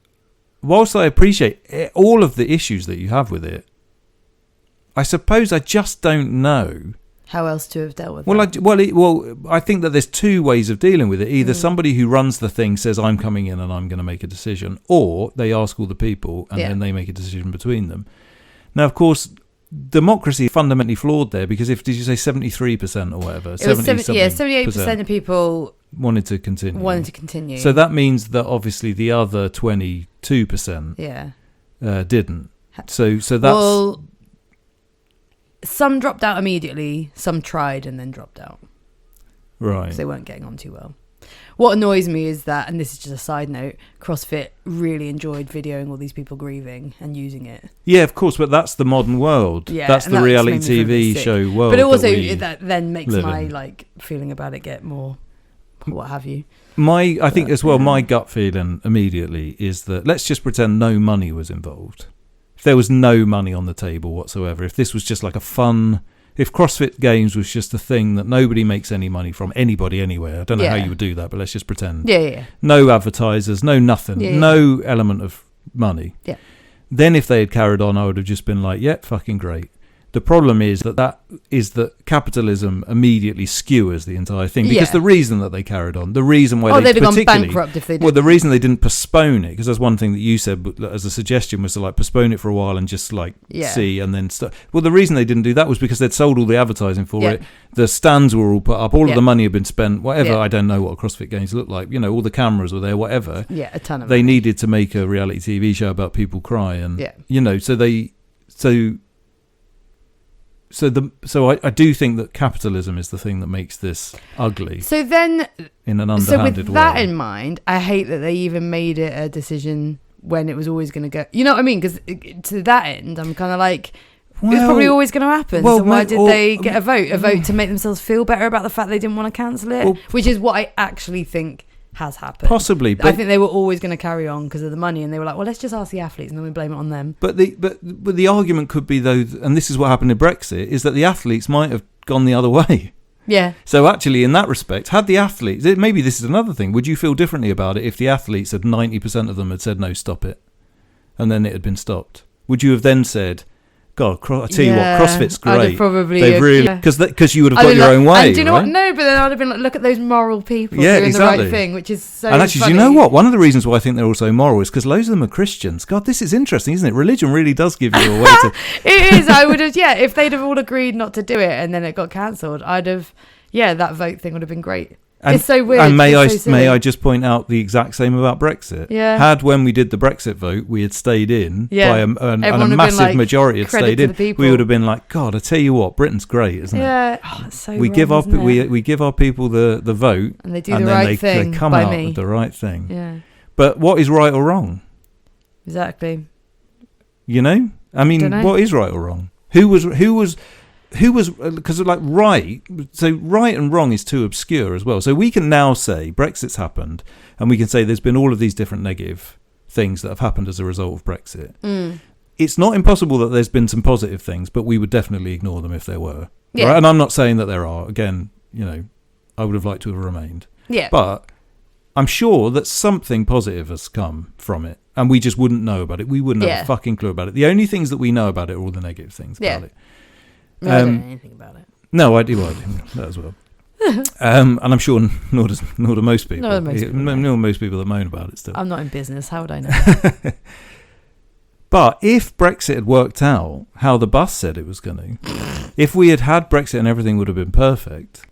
Speaker 2: whilst I appreciate all of the issues that you have with it, I suppose I just don't know
Speaker 1: how else to have dealt with it.
Speaker 2: Well, I think that there's two ways of dealing with it. Either somebody who runs the thing says, I'm coming in and I'm going to make a decision, or they ask all the people and then they make a decision between them. Now, of course, democracy is fundamentally flawed there, because did you say 73% or whatever?
Speaker 1: 78% of people
Speaker 2: wanted to continue.
Speaker 1: So
Speaker 2: So that means that obviously the other 22% didn't. So that's...
Speaker 1: Well, some dropped out immediately, some tried and then dropped out.
Speaker 2: Right.
Speaker 1: Because they weren't getting on too well. What annoys me is that, and this is just a side note, CrossFit really enjoyed videoing all these people grieving and using it.
Speaker 2: Yeah, of course, but that's the modern world. Yeah, that's the reality TV show world.
Speaker 1: But it also that then makes my feeling about it get more, what have you.
Speaker 2: I think as well, my gut feeling immediately is that let's just pretend no money was involved. If there was no money on the table whatsoever, if this was just like if CrossFit Games was just a thing that nobody makes any money from, anybody anywhere, I don't know how you would do that, but let's just pretend. Yeah. No advertisers, no nothing, no element of money. Yeah. Then if they had carried on, I would have just been like, yeah, fucking great. The problem is that capitalism immediately skewers the entire thing, because the reason that they carried on, the reason why
Speaker 1: they'd have gone bankrupt if they didn't.
Speaker 2: Well, the reason they didn't postpone it, because that's one thing that you said as a suggestion, was to like postpone it for a while and just like see and then start. Well, the reason they didn't do that was because they'd sold all the advertising for it. The stands were all put up, all of the money had been spent, whatever. I don't know what CrossFit Games looked like. You know, all the cameras were there, whatever.
Speaker 1: Yeah, a ton of
Speaker 2: They
Speaker 1: money.
Speaker 2: needed to make a reality TV show about people cry, and you know, So I do think that capitalism is the thing that makes this ugly.
Speaker 1: So then,
Speaker 2: in an underhanded way.
Speaker 1: So with that in mind, I hate that they even made it a decision when it was always going to go. You know what I mean? Because to that end, I'm kind of like, it's probably always going to happen. So why did they get a vote? A vote to make themselves feel better about the fact they didn't want to cancel it, which is what I actually think has happened.
Speaker 2: Possibly, but
Speaker 1: I think they were always going to carry on because of the money, and they were like, well, let's just ask the athletes and then we blame it on them. But
Speaker 2: the argument could be, though, and this is what happened in Brexit, is that the athletes might have gone the other way.
Speaker 1: Yeah.
Speaker 2: So actually, in that respect, had the athletes, maybe this is another thing, would you feel differently about it if the athletes had 90% of them had said, no, stop it, and then it had been stopped? Would you have then said, God, I tell you what, CrossFit's great. They've really, because you would have got your own way.
Speaker 1: And do you know what? No, but then I'd have been like, look at those moral people doing the right thing, which is so.
Speaker 2: And actually,
Speaker 1: funny.
Speaker 2: do you know what? One of the reasons why I think they're all so moral is because loads of them are Christians. God, this is interesting, isn't it? Religion really does give you a way to.
Speaker 1: It is. I would have. Yeah, if they'd have all agreed not to do it and then it got cancelled, I'd have. Yeah, that vote thing would have been great.
Speaker 2: And,
Speaker 1: it's so weird.
Speaker 2: And may I just point out the exact same about Brexit?
Speaker 1: Yeah.
Speaker 2: Had when we did the Brexit vote, we had stayed in by a massive majority had stayed in, we would have been like, God, I tell you what, Britain's great, isn't it?
Speaker 1: Yeah. Oh, it's so
Speaker 2: we give our people the vote,
Speaker 1: and they do the right thing.
Speaker 2: They come out with the right thing.
Speaker 1: Yeah.
Speaker 2: But what is right or wrong?
Speaker 1: Exactly.
Speaker 2: You know, I mean, what is right or wrong? Who was because like right and wrong is too obscure as well. So we can now say Brexit's happened, and we can say there's been all of these different negative things that have happened as a result of Brexit. It's not impossible that there's been some positive things, but we would definitely ignore them if there were. Right? And I'm not saying that there are. Again, you know, I would have liked to have remained.
Speaker 1: Yeah.
Speaker 2: But I'm sure that something positive has come from it, and we just wouldn't know about it. We wouldn't have a fucking clue about it. The only things that we know about it are all the negative things about it.
Speaker 1: No, I don't know anything about it.
Speaker 2: No, I do. That as well. And I'm sure nor do most people. Nor most people that moan about it still.
Speaker 1: I'm not in business. How would I know?
Speaker 2: But if Brexit had worked out how the bus said it was going to, if we had Brexit and everything would have been perfect,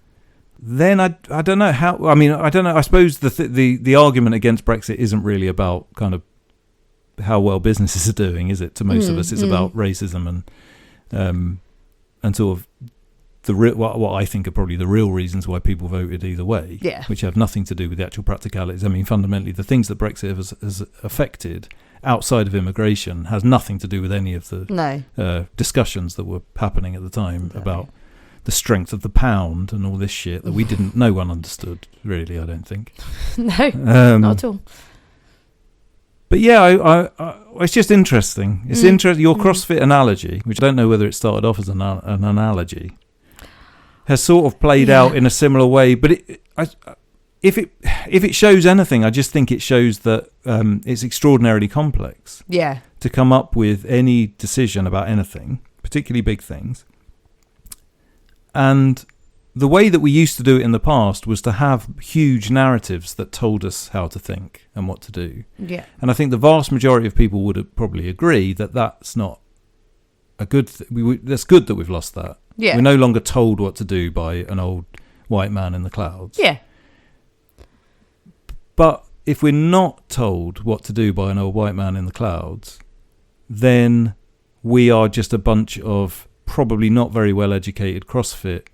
Speaker 2: then I don't know how. I mean, I don't know. I suppose the argument against Brexit isn't really about kind of how well businesses are doing, is it? To most of us, it's about racism and sort of what I think are probably the real reasons why people voted either way, which have nothing to do with the actual practicalities. I mean, fundamentally, the things that Brexit has affected outside of immigration has nothing to do with any of the discussions that were happening at the time about the strength of the pound and all this shit that no one understood, really, I don't think.
Speaker 1: No, not at all.
Speaker 2: But yeah, I it's just interesting. It's interesting. Your CrossFit analogy, which I don't know whether it started off as an analogy, has sort of played out in a similar way. But if it shows anything, I just think it shows that it's extraordinarily complex. Yeah. To come up with any decision about anything, particularly big things. And the way that we used to do it in the past was to have huge narratives that told us how to think and what to do. Yeah. And I think the vast majority of people would probably agree that that's not a good thing. That's good that we've lost that. Yeah. We're no longer told what to do by an old white man in the clouds. Yeah. But if we're not told what to do by an old white man in the clouds, then we are just a bunch of probably not very well educated CrossFit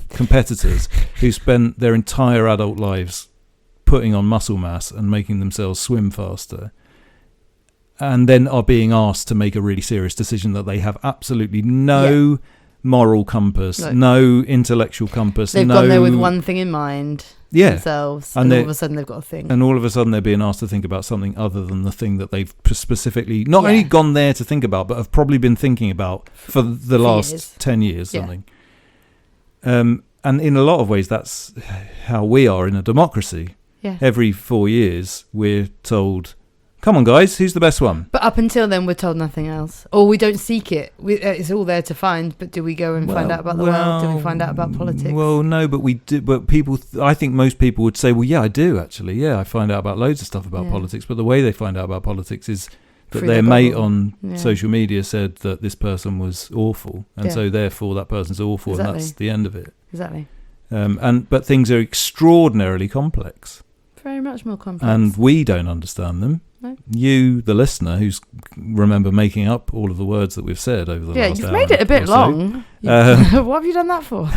Speaker 2: competitors who spent their entire adult lives putting on muscle mass and making themselves swim faster, and then are being asked to make a really serious decision that they have absolutely no moral compass, no intellectual compass.
Speaker 1: They've gone there with one thing in mind, themselves, and all of a sudden they've got a thing.
Speaker 2: And all of a sudden they're being asked to think about something other than the thing that they've specifically not only gone there to think about, but have probably been thinking about for the last 10 years, something. And in a lot of ways, that's how we are in a democracy. Yeah. Every 4 years, we're told, Come on, guys, who's the best one?
Speaker 1: But up until then, we're told nothing else. Or we don't seek it. It's all there to find, but do we go and find out about the world? Do we find out about politics?
Speaker 2: Well, no, but we do. But people, I think most people would say, well, yeah, I do, actually. Yeah, I find out about loads of stuff about politics. But the way they find out about politics is that their mate on social media said that this person was awful. And so, therefore, that person's awful, and that's the end of it.
Speaker 1: Exactly.
Speaker 2: But things are extraordinarily complex.
Speaker 1: Very much more complex.
Speaker 2: And we don't understand them. No. You, the listener, who's remember making up all of the words that we've said over the last hour. Yeah, you've made it a bit long.
Speaker 1: What have you done that for?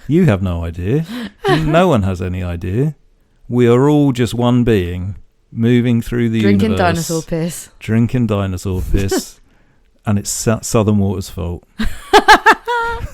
Speaker 2: You have no idea. No one has any idea. We are all just one being moving through the universe. Drinking dinosaur piss. And it's Southern Water's fault.
Speaker 1: I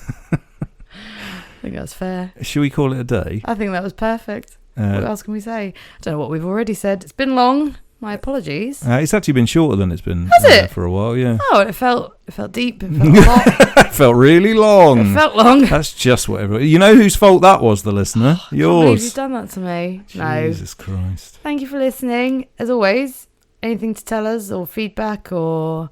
Speaker 1: think that's fair.
Speaker 2: Should we call it a day?
Speaker 1: I think that was perfect. What else can we say? I don't know what we've already said. It's been long. My apologies.
Speaker 2: It's actually been shorter than it's been for a while, yeah.
Speaker 1: Oh, it felt deep. It felt a lot.
Speaker 2: It felt really long.
Speaker 1: It felt long.
Speaker 2: That's just whatever. You know whose fault that was, the listener? Yours. I can't believe
Speaker 1: you've done that to me.
Speaker 2: Jesus Christ.
Speaker 1: Thank you for listening. As always, anything to tell us or feedback or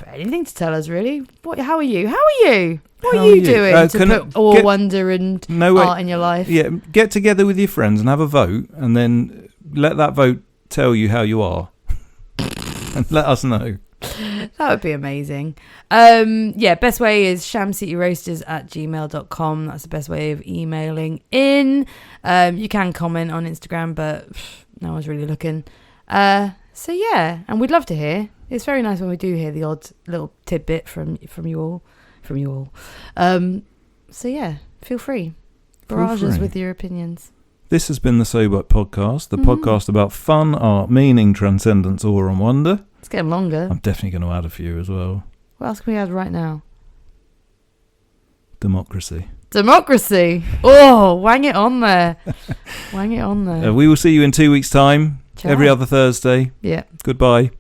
Speaker 1: anything to tell us, really. How are you? What are you doing to put wonder and art in your life?
Speaker 2: Yeah, get together with your friends and have a vote, and then let that vote tell you how you are. And let us know.
Speaker 1: That would be amazing. Best way is shamcityroasters@gmail.com. That's the best way of emailing in. You can comment on Instagram, but no one's really looking. And we'd love to hear. It's very nice when we do hear the odd little tidbit from you all. Feel free. Barrage us with your opinions.
Speaker 2: This has been the Sobot Podcast, the podcast about fun, art, meaning, transcendence, awe and wonder.
Speaker 1: It's getting longer.
Speaker 2: I'm definitely going to add a few as well.
Speaker 1: What else can we add right now?
Speaker 2: Democracy.
Speaker 1: Oh, wang it on there.
Speaker 2: We will see you in 2 weeks' time.
Speaker 1: Ciao.
Speaker 2: Every other Thursday.
Speaker 1: Yeah.
Speaker 2: Goodbye.